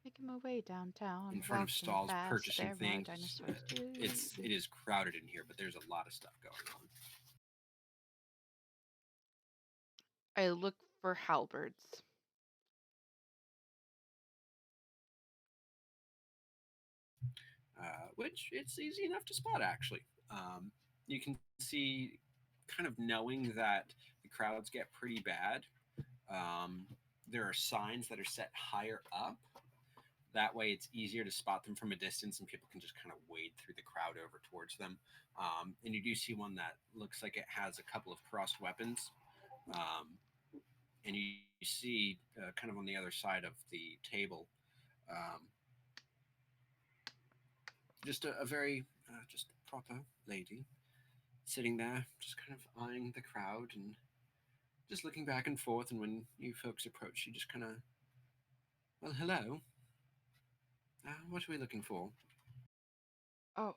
Making my way in downtown, front of walking stalls, fast. purchasing There are things. dinosaurs. It is crowded in here, but there's a lot of stuff going on. I look for halberds. Which it's easy enough to spot actually. You can see, kind of knowing that the crowds get pretty bad. Um, there are signs that are set higher up. That way, it's easier to spot them from a distance, and people can just kind of wade through the crowd over towards them. And you do see one that looks like it has a couple of crossed weapons. Um, and you see, kind of on the other side of the table, um, just a very just proper lady sitting there, just kind of eyeing the crowd and just looking back and forth. And when you folks approach, you just kind of, well, hello. What are we looking for? Oh,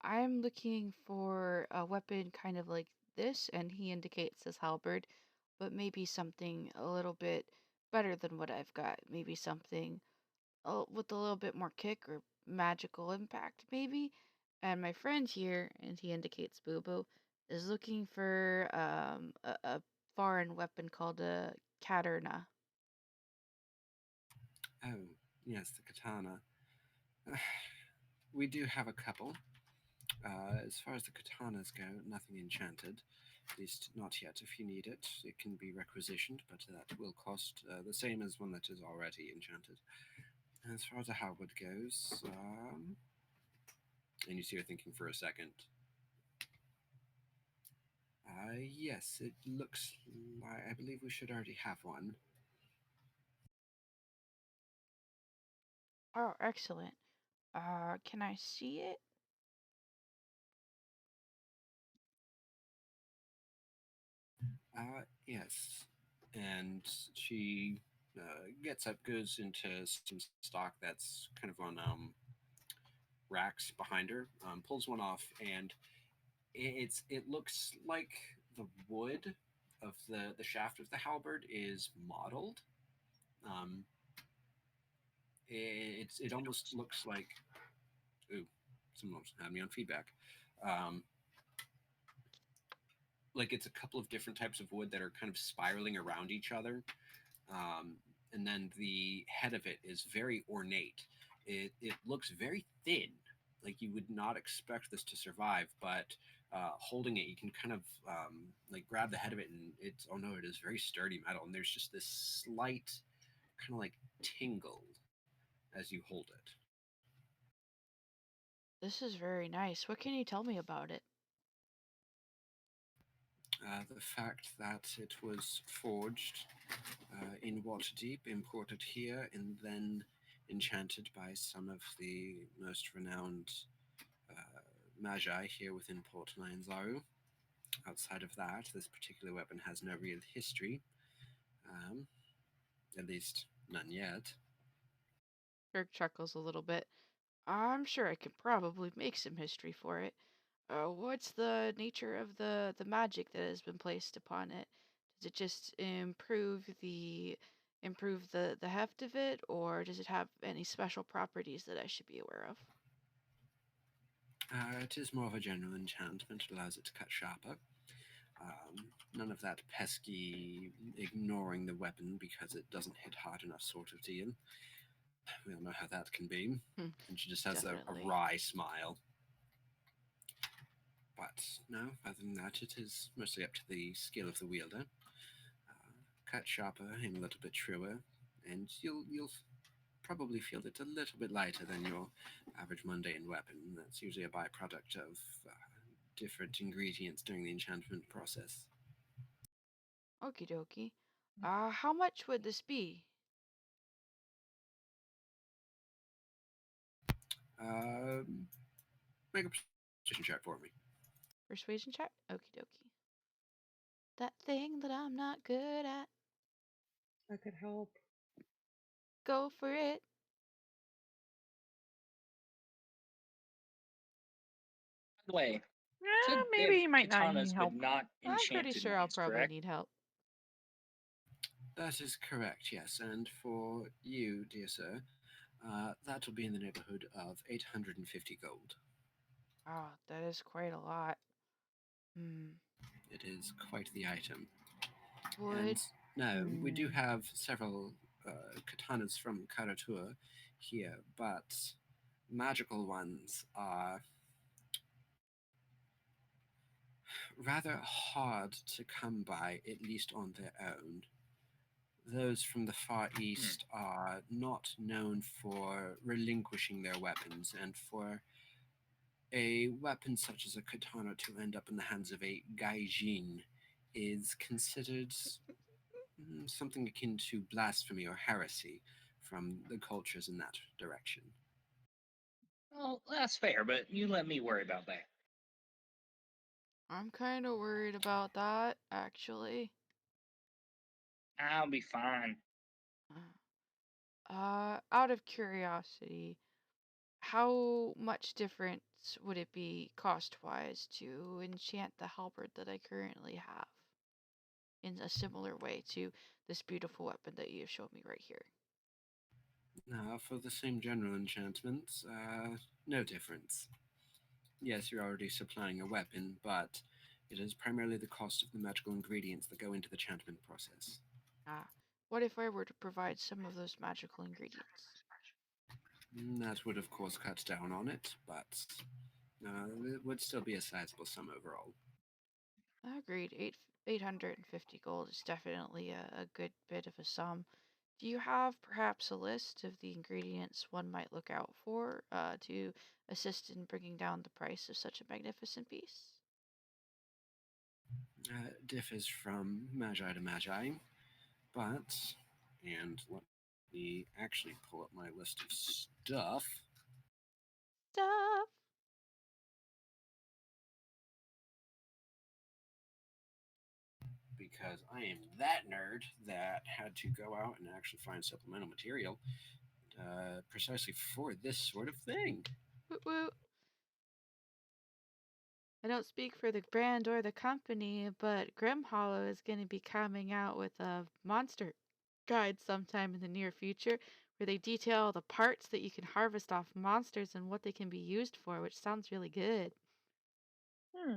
I'm looking for a weapon kind of like this, and he indicates his halberd, but maybe something a little bit better than what I've got. Maybe something with a little bit more kick or magical impact, maybe. And my friend here, and he indicates Boo Boo, is looking for a foreign weapon called a katarna. Oh, yes, the katana. We do have a couple. As far as the katanas go, nothing enchanted. At least not yet. If you need it, it can be requisitioned, but that will cost the same as one that is already enchanted. As far as a halberd goes, and you see her thinking for a second. Yes, it looks like I believe we should already have one. Oh, excellent. Can I see it? Yes. And she gets up, goes into some stock that's kind of on racks behind her, pulls one off, and it looks like the wood of the shaft of the halberd is mottled. Um, it almost looks like, ooh, someone almost had me on feedback. Um, like it's a couple of different types of wood that are kind of spiraling around each other. Um, and then the head of it is very ornate. It looks very thin, like you would not expect this to survive. But holding it, you can kind of like grab the head of it, and it's, oh no, it is very sturdy metal. And there's just this slight kind of like tingle as you hold it. This is very nice. What can you tell me about it? The fact that it was forged in Waterdeep, imported here, and then enchanted by some of the most renowned uh, magi here within Port Lanzaru. Outside of that, this particular weapon has no real history, um, at least none yet. Kirk chuckles a little bit. I'm sure I could probably make some history for it. What's the nature of the magic that has been placed upon it? Does it just improve the heft of it, or does it have any special properties that I should be aware of? It is more of a general enchantment. It allows it to cut sharper. None of that pesky ignoring the weapon because it doesn't hit hard enough sort of deal. We all know how that can be. Hmm, And she just has a definitely. wry smile. But no, other than that, it is mostly up to the skill of the wielder. Cut sharper, aim a little bit truer, and you'll probably feel it a little bit lighter than your average mundane weapon. That's usually a byproduct of different ingredients during the enchantment process. Okie dokie. How much would this be? Make a perception check for me. Persuasion check? Okie dokie. That thing that I'm not good at. I could help. Go for it. By the way, Yeah, said maybe if you might not need katanas would help. not I'm pretty enchant in sure I'll these, probably correct? need help. That is correct, yes. And for you, dear sir, that will be in the neighborhood of 850 gold. Ah, that is quite a lot. Hmm. It is quite the item. And Would no, we do Hmm. have several katanas from Karatua here, but magical ones are rather hard to come by, at least on their own. Those from the Far Hmm. East are not known for relinquishing their weapons, and for a weapon such as a katana to end up in the hands of a gaijin is considered something akin to blasphemy or heresy from the cultures in that direction. Well, that's fair, but you let me worry about that. I'm kind of worried about that, actually. I'll be fine. Out of curiosity, how much difference would it be cost-wise to enchant the halberd that I currently have in a similar way to this beautiful weapon that you have shown me right here? Now, for the same general enchantments, no difference. Yes, you're already supplying a weapon, but it is primarily the cost of the magical ingredients that go into the enchantment process. Ah, what if I were to provide some of those magical ingredients? That would, of course, cut down on it, but it would still be a sizable sum overall. Agreed. 850 gold is definitely a good bit of a sum. Do you have perhaps a list of the ingredients one might look out for to assist in bringing down the price of such a magnificent piece? Differs from magi to magi, but, and let me actually pull up my list of stuff, Stuff. because I am that nerd that had to go out and actually find supplemental material precisely for this sort of thing. Woot woot. I don't speak for the brand or the company, but Grim Hollow is going to be coming out with a monster guide sometime in the near future where they detail all the parts that you can harvest off monsters and what they can be used for, which sounds really good. Hmm.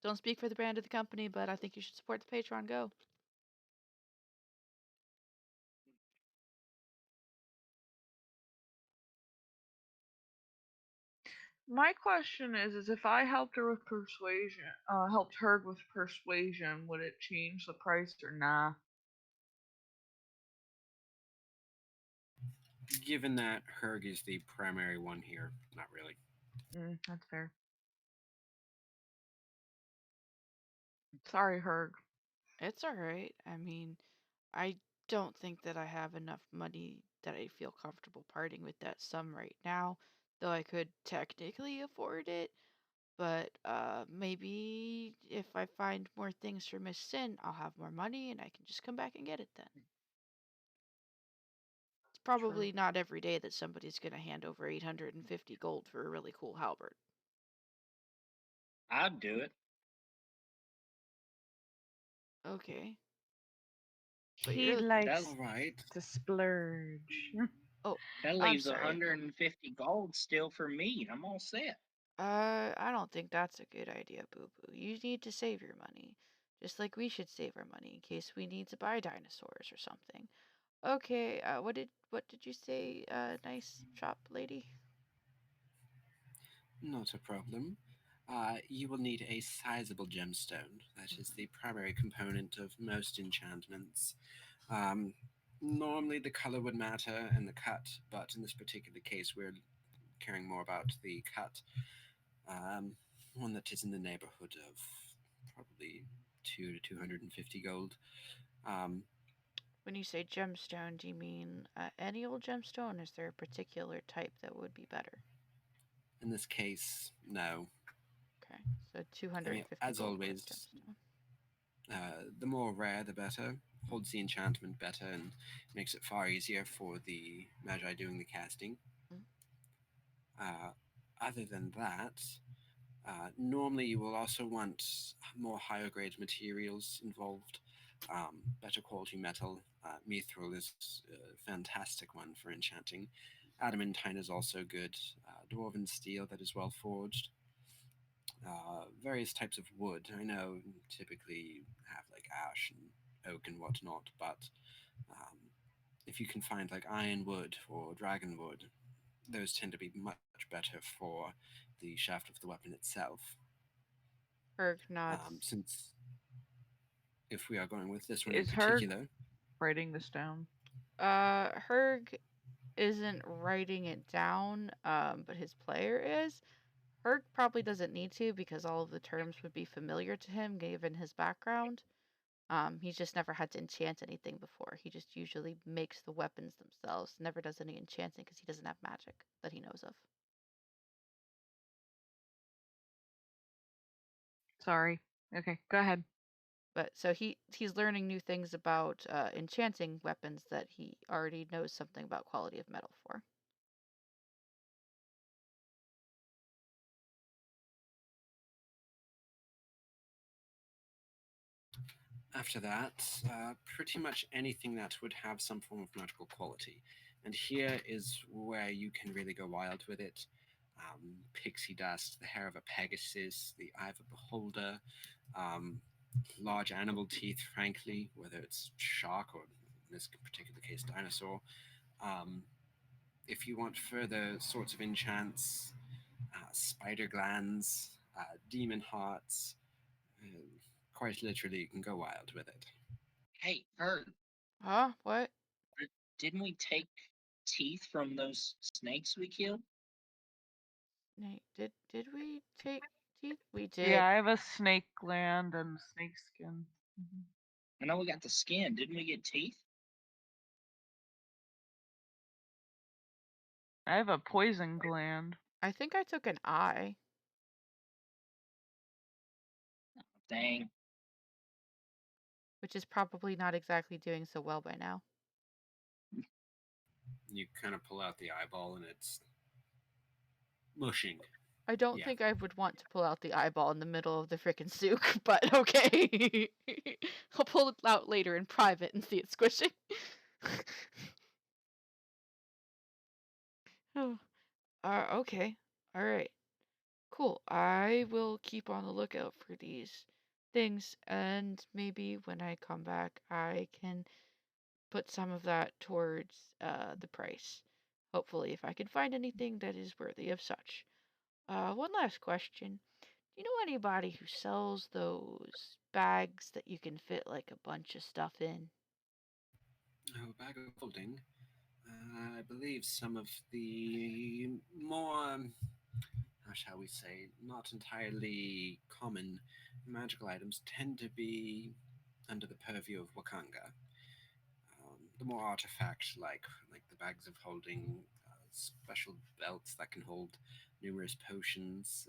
Don't speak for the brand or the company, but I think you should support the Patreon. Go. My question is if I helped her with persuasion, helped her with persuasion, would it change the price or nah? Given that Herg is the primary one here, not really. That's fair. Sorry, Herg. It's all right. I mean, I don't think that I have enough money that I feel comfortable parting with that sum right now, though I could technically afford it. But maybe if I find more things for Miss Sin, I'll have more money and I can just come back and get it then. It's True. probably not every day that somebody's going to hand over 850 gold for a really cool halberd. I'd do it. Okay. But He you're. That likes All right. to splurge. Oh, that I'm leaves sorry. 150 gold still for me. I'm all set. I don't think that's a good idea, Boo Boo. You need to save your money. Just like we should save our money in case we need to buy dinosaurs or something. Okay, what did you say, nice shop lady? Not a problem. You will need a sizable gemstone. That is Hmm. the primary component of most enchantments. Um, Normally, the color would matter and the cut, but in this particular case, we're caring more about the cut. Um, One that is in the neighborhood of probably 2 to 250 gold. Um, When you say gemstone, do you mean any old gemstone? Or is there a particular type that would be better? in this case, no. Okay, so I mean, 250 as gold worth always, gemstone. the more rare, the better. Mm, Holds the enchantment better and makes it far easier for the Magi doing the casting. mm. Uh, Other than that, normally you will also want more higher grade materials involved, better quality metal. Mithril is a fantastic one for enchanting. Adamantine is also good. Dwarven steel that is well forged. Various types of wood. I know typically have like ash and oak and whatnot, but um, if you can find like ironwood or dragonwood, those tend to be much better for the shaft of the weapon itself. Herg nods. Since if we are going with this one in Is Herg particular, writing this down? Herg isn't writing it down, but his player is. Herc probably doesn't need to because all of the terms would be familiar to him given his background. He's just never had to enchant anything before. He just usually makes the weapons themselves, never does any enchanting because he doesn't have magic that he knows of. Sorry. Okay, go ahead. But so he's learning new things about enchanting weapons that he already knows something about quality of metal for. after that, pretty much anything that would have some form of magical quality. And here is where you can really go wild with it. Pixie dust, the hair of a Pegasus, the eye of a beholder, um, large animal teeth, frankly, whether it's shark or in this particular case, dinosaur. Um, if you want further sorts of enchants, spider glands, demon hearts, uh, quite literally, you can go wild with it. Hey, Herb, Huh? What? didn't we take teeth from those snakes we killed? Nate, did we take teeth? We Yeah, did. I have a snake gland and snake skin. I know we got the skin. Didn't we get teeth? I have a poison gland. I think I took an eye, Dang. which is probably not exactly doing so well by now. You kind of pull out the eyeball and it's mushing. I don't Yeah. think I would want to pull out the eyeball in the middle of the frickin' souk, but okay. I'll pull it out later in private and see it squishing. Oh, okay. All right. Cool. I will keep on the lookout for these things, and maybe when I come back, I can put some of that towards the price. Hopefully, if I can find anything that is worthy of such. One last question. Do you know anybody who sells those bags that you can fit like a bunch of stuff in? Oh, bag of holding. I believe some of the more, how shall we say, not entirely common magical items tend to be under the purview of Wakanga. The more artifact like the bags of holding, special belts that can hold numerous potions.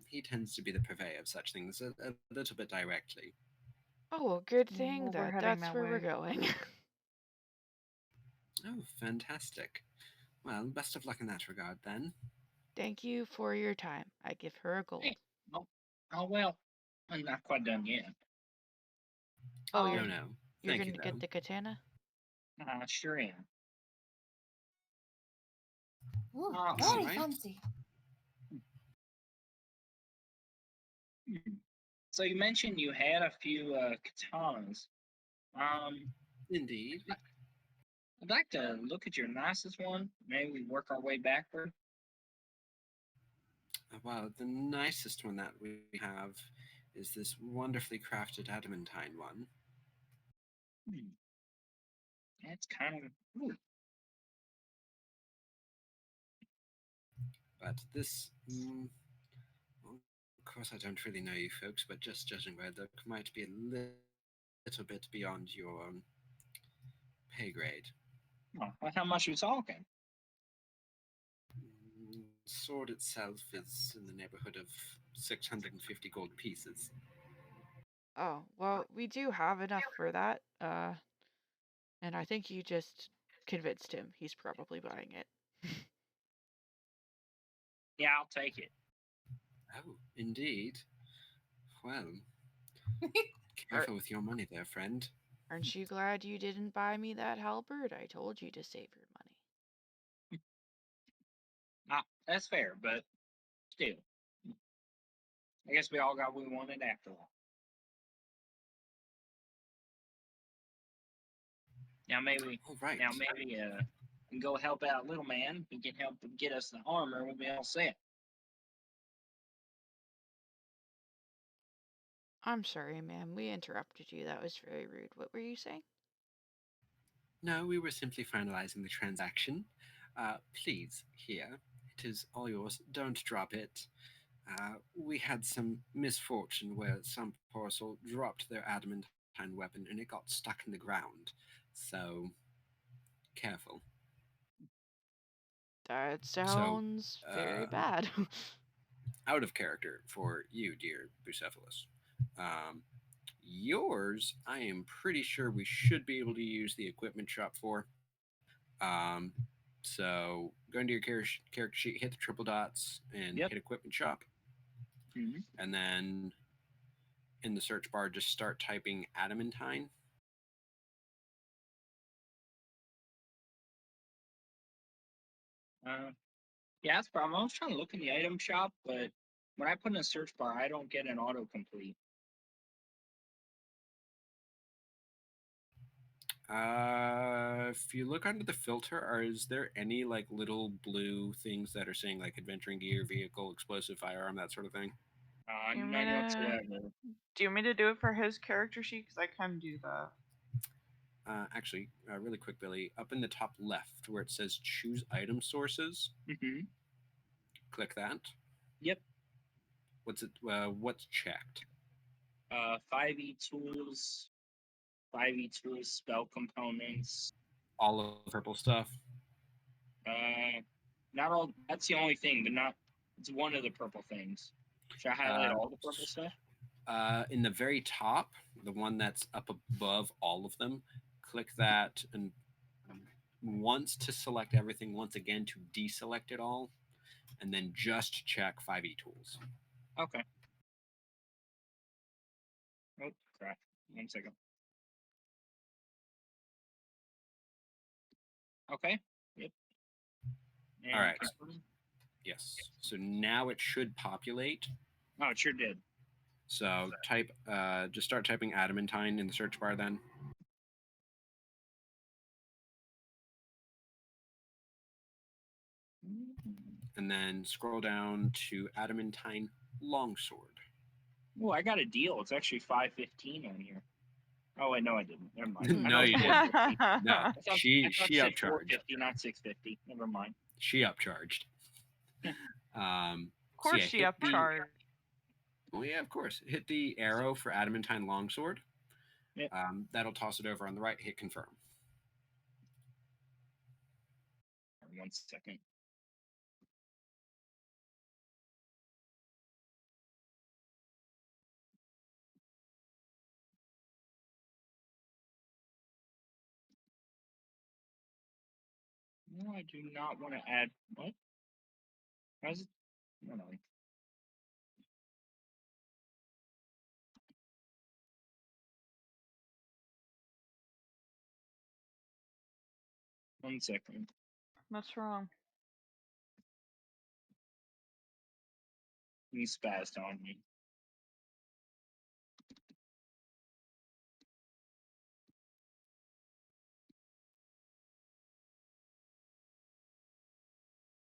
He tends to be the purveyor of such things a little bit directly. Oh, well, good thing Well, we're that heading that's that where we're way. going. Oh, fantastic. Well, best of luck in that regard then. Thank you for your time. I give her a gold. Hey, oh, oh well, I'm not quite done yet. Oh, Oh Um, no, you're thank you gonna get though. the katana? I sure am. Ooh, All very right, fancy. Hmm. So you mentioned you had a few katanas. Um, indeed. I'd like to look at your nicest one. Maybe we work our way backward. Well, the nicest one that we have is this wonderfully crafted adamantine one. Hmm. That's kind of. Ooh. But this, well, of course, I don't really know you folks, but just judging by the look, might be a little bit beyond your pay grade. Oh, well, how much are we talking? Sword itself is in the neighborhood of 650 gold pieces. Oh, well, we do have enough for that. And I think you just convinced him. He's probably buying it. Yeah, I'll take it. Oh, indeed. Well, Are, careful with your money there, friend. aren't you glad you didn't buy me that halberd? I told you to save your money. Ah, that's fair, but still, I guess we all got what we wanted after all. Now maybe, All right. now maybe, we can go help out little man. He can help get us the armor. We'll be all set. I'm sorry, ma'am. We interrupted you. That was very rude. What were you saying? No, we were simply finalizing the transaction. Please, here. It is all yours. Don't drop it. We had some misfortune where some poor soul dropped their adamantine weapon and it got stuck in the ground. So, careful. That So, sounds very uh, bad. out of character for you, dear Bucephalus. Um, yours, I am pretty sure we should be able to use the equipment shop for. Um, so go into your character sheet, hit the triple dots, and hit Yep. equipment shop, Hmm. and then in the search bar, just start typing adamantine. Uh, yeah, that's the problem. I was trying to look in the item shop, but when I put in a search bar, I don't get an autocomplete. If you look under the filter, is there any like little blue things that are saying like adventuring gear, vehicle, explosive, firearm, that sort of thing? Do you want me None to whatsoever. do you want me to do it for his character sheet? Because I can do that. Actually, really quick, Billy, up in the top left where it says choose item sources, Hmm. click that. Yep. What's it? What's checked? 5e tools, 5e tools, spell components. All of the purple stuff. Uh, Not all. That's the only thing, but not. It's one of the purple things. Should I highlight Uh, all the purple stuff? in the very top, the one that's up above all of them, click that and once to select everything, once again to deselect it all, and then just check 5e tools. Okay. Oh crap! 1 second. Okay. Yep. All And right. confirm. Yes. So now it should populate. Oh, it sure did. So just start typing adamantine in the search bar then, and then scroll down to adamantine longsword. Oh, I got a deal. It's actually 515 on here. Oh wait, no, I didn't. Never mind. I No, thought it you was didn't. 450. No, I thought she it said upcharged. 450, not 650. Never mind. She upcharged. Of So course yeah, she hit the. upcharged. Oh yeah, of course. Hit the arrow for adamantine longsword. Yep. That'll toss it over on the right. Hit confirm. 1 second. No, I do not want to add. What? How's it? No, no. 1 second. What's wrong? He spazzed on me.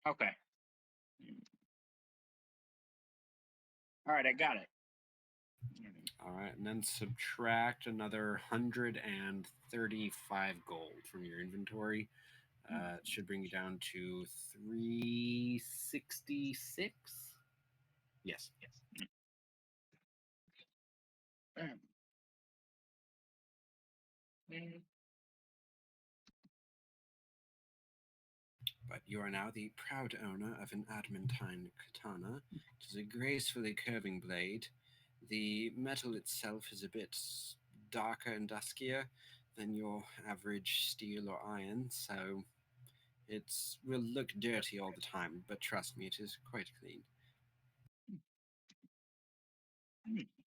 Okay. All right, I got it. All right, and then subtract another 135 gold from your inventory. It should bring you down to 366. Yes. But you are now the proud owner of an adamantine katana. It is a gracefully curving blade. The metal itself is a bit darker and duskier than your average steel or iron, so it will look dirty all the time, but trust me, it is quite clean.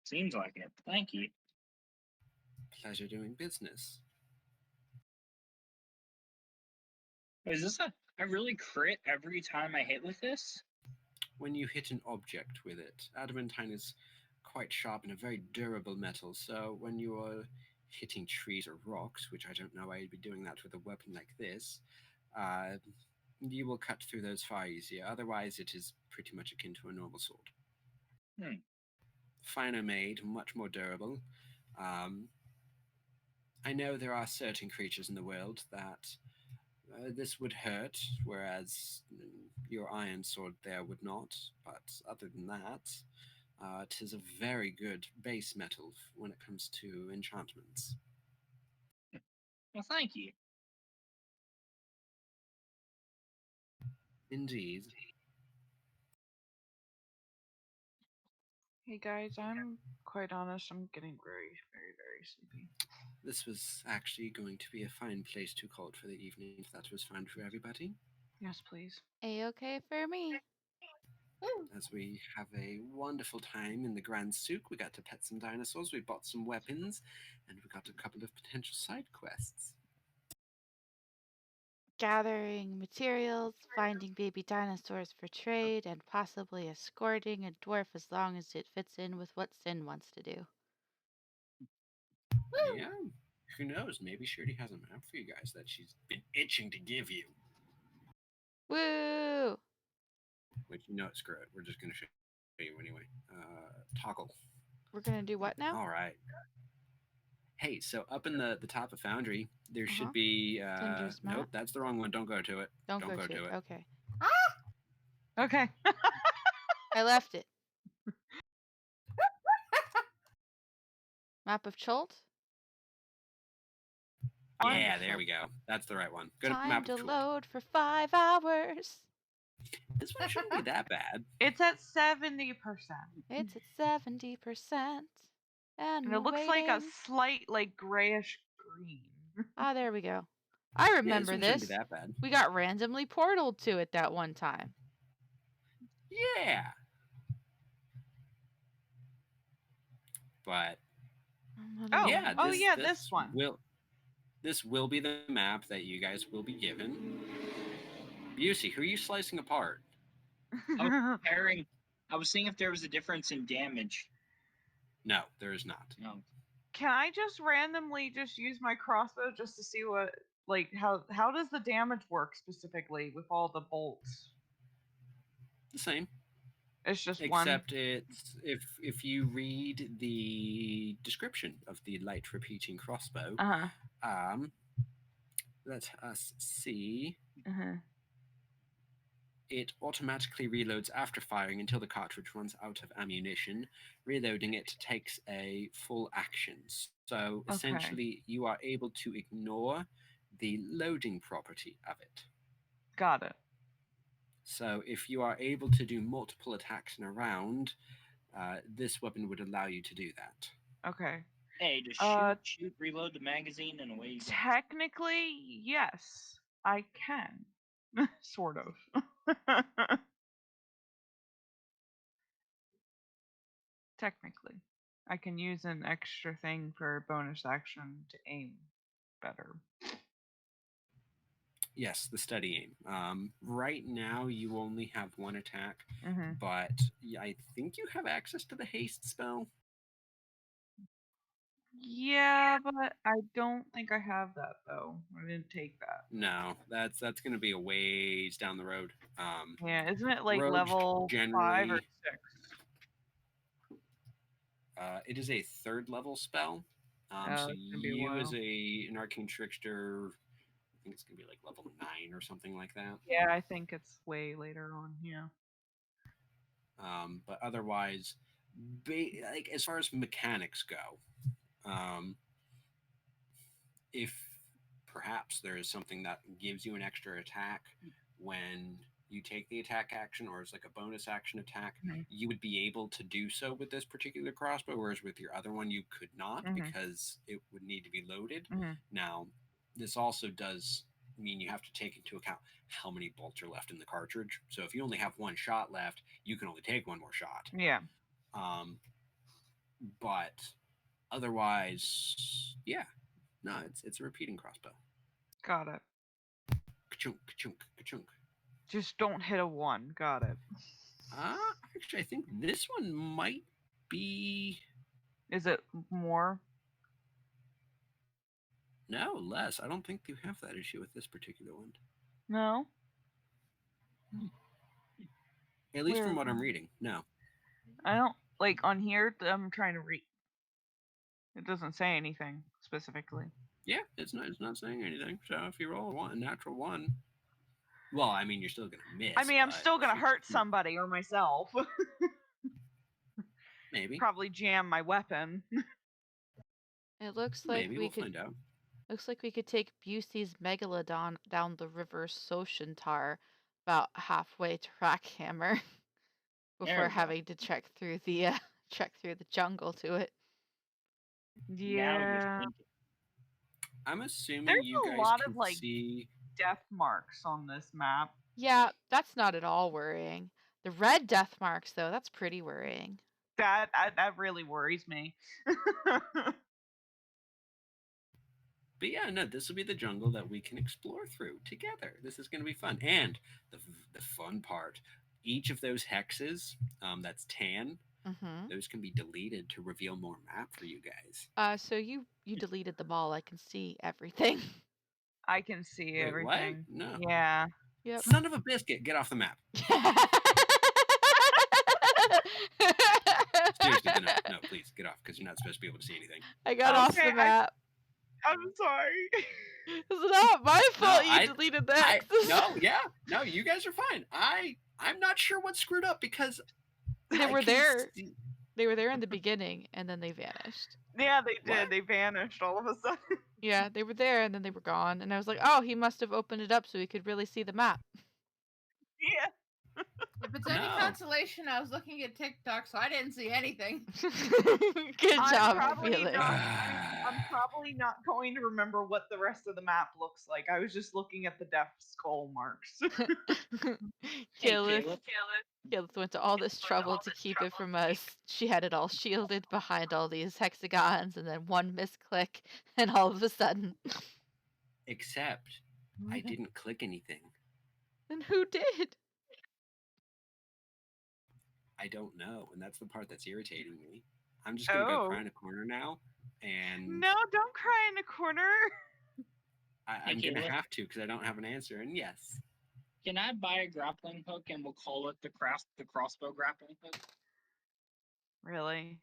Seems like it. Thank you. Pleasure doing business. Is this a really crit every time I hit with this? When you hit an object with it, adamantine is quite sharp and a very durable metal, so when you are hitting trees or rocks, which I don't know why you'd be doing that with a weapon like this, uh, you will cut through those far easier. Otherwise, it is pretty much akin to a normal sword. Finer made, much more durable. Um, I know there are certain creatures in the world that this would hurt, whereas your iron sword there would not. But other than that, it is a very good base metal when it comes to enchantments. Well, thank you. Indeed. Hey guys, I'm quite honest, I'm getting very, very, very sleepy. This was actually going to be a fine place to call it for the evening, if that was fine for everybody. Yes, please. A-okay for me. As we have a wonderful time in the Grand Souk, we got to pet some dinosaurs, we bought some weapons, and we got a couple of potential side quests. Gathering materials, finding baby dinosaurs for trade, and possibly escorting a dwarf as long as it fits in with what Sin wants to do. Yeah, who knows? Maybe Shirley has a map for you guys that she's been itching to give you. Woo! Which, you know, screw it. We're just going to show you anyway. Toggle. We're gonna do what now? All right. Hey, so up in the top of Foundry, there Uh-huh. should be. Cinder's map. Nope, that's the wrong one. Don't go to it. Don't go to it. Okay. Okay. I left it. Map of Cholt? Yeah, there Wonderful. we go. That's the right one. Go to Time map to of Chult. load for 5 hours. This one shouldn't be that bad. It's at 70%. It's at 70%. And And we're it looks waiting. like a slight, like, grayish green. Ah, there we go. I Yeah, this remember one shouldn't be this. that bad. We got randomly portaled to it that one time. Yeah. But Oh, yeah, oh yeah, this one. This will be the map that you guys will be given. Busey, who are you slicing apart? Comparing, I was seeing if there was a difference in damage. No, there is not. No. Can I just randomly just use my crossbow just to see what, like, how does the damage work specifically with all the bolts? The same. It's just one. Except it's if you read the description of the light repeating crossbow, Uh huh. um, let us see. Uh huh. It automatically reloads after firing until the cartridge runs out of ammunition. Reloading it takes a full action. So Okay. essentially, you are able to ignore the loading property of it. Got it. So if you are able to do multiple attacks in a round, this weapon would allow you to do that. Okay. Hey, just shoot, reload the magazine, and away you go. Technically, yes, I can. Sort of. Technically. I can use an extra thing for bonus action to aim better. Yes, the steady aim. Right now, you only have one attack, Mm-hmm. but I think you have access to the haste spell. Yeah, but I don't think I have that though. I didn't take that. No, that's going to be a ways down the road. Yeah, isn't it like Rogues level 5 or generally, 6? it is a third level spell. Oh, So it's gonna be a you as while. an arcane trickster, I think it's going to be like level 9 or something like that. Yeah, I think it's way later on. Yeah. But otherwise, like as far as mechanics go, um, if perhaps there is something that gives you an extra attack when you take the attack action or as like a bonus action attack, Mhm. you would be able to do so with this particular crossbow, whereas with your other one you could not Mhm. because it would need to be loaded. Mhm. Now, this also does mean you have to take into account how many bolts are left in the cartridge. So if you only have one shot left, you can only take one more shot. Yeah. Um, but otherwise, yeah, no, it's a repeating crossbow. Got it. Ka-chunk, ka-chunk, ka-chunk. Just don't hit a 1. Got it. Actually, I think this one might be Is it more? no less. I don't think you have that issue with this particular one. No. At least from Where? what I'm reading, no. I don't like on here. I'm trying to read. It doesn't say anything specifically. Yeah, it's not saying anything. So if you roll a natural one, well, I mean you're still gonna miss. I mean, I'm but still if gonna you hurt somebody or myself. maybe, Probably jam my weapon. It looks like maybe we we'll could find out. looks like we could take Busey's megalodon down the river Soshantar about halfway to Rackhammer There before we go. having to trek through the trek through the jungle to it. Now you're Yeah. thinking. I'm assuming There's you a guys lot can of like see. death marks on this map. Yeah, that's not at all worrying. The red death marks though, that's pretty worrying. That really worries me. But yeah, no, this will be the jungle that we can explore through together. This is going to be fun. And the fun part, each of those hexes, that's tan, Mm-hmm. those can be deleted to reveal more map for you guys. So you deleted them all. I can see everything. I can see Wait, what? everything. No. Yeah. Yep. Son of a biscuit, get off the map. Seriously, no, please get off because you're not supposed to be able to see anything. I got off the map. I'm sorry. It's not my fault you I, deleted the I, hexes. no, you guys are fine. I'm not sure what screwed up because They I were can there. see- They were there in the beginning and then they vanished. Yeah, they did. What? They vanished all of a sudden. Yeah, they were there and then they were gone. And I was like, oh, he must have opened it up so he could really see the map. Yeah. If it's any No. consolation, I was looking at TikTok, so I didn't see anything. Good I'm job, probably Felix. I'm probably not going to remember what the rest of the map looks like. I was just looking at the death skull marks. Hey, Kayla Caleb. went to all this trouble to keep it from us. She had it all shielded behind all these hexagons, and then one misclick, and all of a sudden. Except I didn't click anything. Then who did? I don't know, and that's the part that's irritating me. I'm just gonna go cry in a corner now, and No, don't cry in a corner. I'm Hey, gonna Caleb. have to because I don't have an answer. And yes, Can I buy a grappling hook and we'll call it the crossbow grappling hook? Really?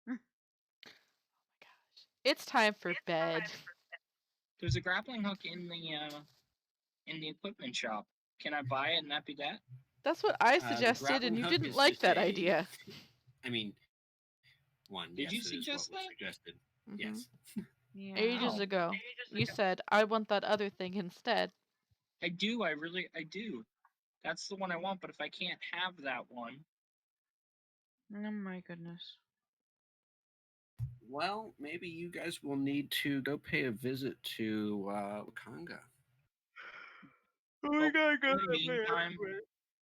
Gosh. It's time for bed. There's a grappling hook in the equipment shop. Can I buy it and that be that? That's what I The suggested, grappling and you hook didn't is like just that a. idea. I mean, one, Did yes, you it is what suggest was that? suggested. hmm Yes. Yeah. Ages Oh, ago, you said, I want that other thing instead. I do. I do. That's the one I want. But if I can't have that one, Oh my goodness. Well, maybe you guys will need to go pay a visit to Wakanga. well,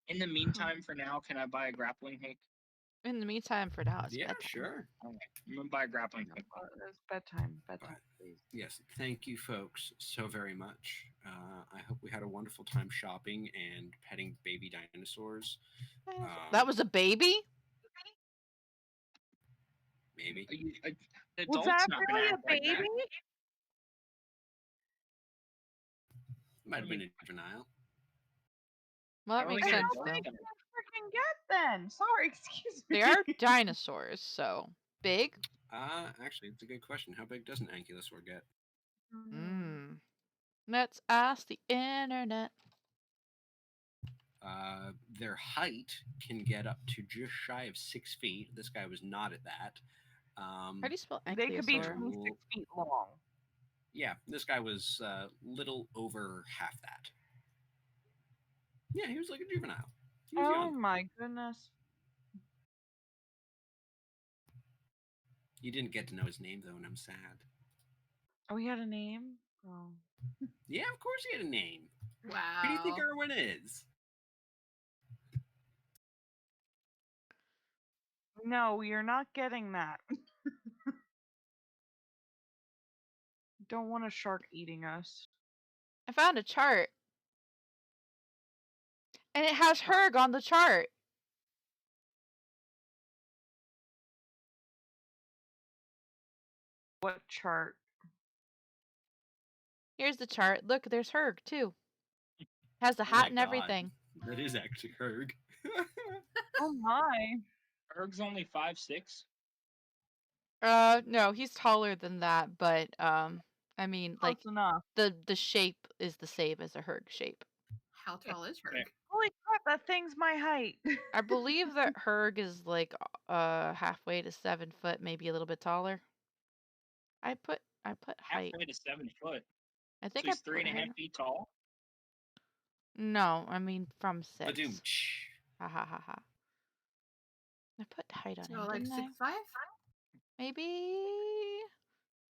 in the meantime, for now, can I buy a grappling hook? In the meantime, for now, it's Yeah, bedtime. sure. Okay, I'm gonna buy a grappling hook. It's bedtime. But Bedtime, please. yes, thank you, folks, so very much. I hope we had a wonderful time shopping and petting baby dinosaurs. That was a baby? Maybe. The Was adult's that not gonna really a act like baby? that. Might have been a juvenile. Well, that How are makes we sense, gonna though. adult them? Freaking get then. Sorry, excuse me. They are dinosaurs, so big? Actually, it's a good question. How big does an ankylosaur get? Hmm. Let's ask the internet. Their height can get up to just shy of 6 feet. This guy was not at that. How do you spell They could be ankylosaur? 26 feet long. Yeah, this guy was little over half that. Yeah, he was like a juvenile. He was Oh young. my goodness. You didn't get to know his name though, and I'm sad. Oh, he had a name? Oh. Yeah, of course he had a name. Wow. Who do you think Erwin is? No, you're not getting that. Don't want a shark eating us. I found a chart. And it has Herg on the chart. What chart? Here's the chart. Look, there's Herg, too. Has the Oh my hat and God. everything. That is actually Herg. Oh my. Erg's only 5'6". No, he's taller than that, but, I mean, Close like, enough. the shape is the same as a Herg shape. How tall is her? Fair. Holy crap, that thing's my height. I believe that Herg is, like, halfway to 7 foot, maybe a little bit taller. I put height. Halfway to 7 foot. I So think I he's put height. 3.5 feet tall. No, I mean from 6. Badoom. Ha ha ha ha. I put height on So him, like didn't I? 6'5"? Maybe.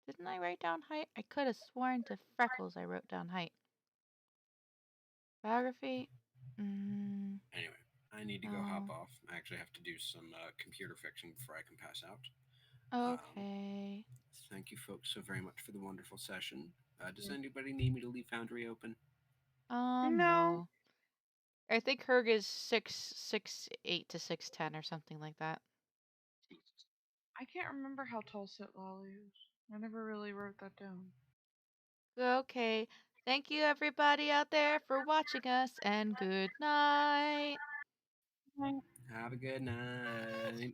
Didn't I write down height? I could have sworn to Freckles I wrote down height. Biography? Anyway, I need to go hop No. off. I actually have to do some computer fixing before I can pass out. Okay. Thank you, folks, so very much for the wonderful session. Does anybody need me to leave Foundry open? No. No. I think Herg is 6'8" to 6'10" or something like that. I can't remember how tall Sit Lolly is. I never really wrote that down. Okay. Thank you, everybody out there, for watching us, and good night. Have a good night.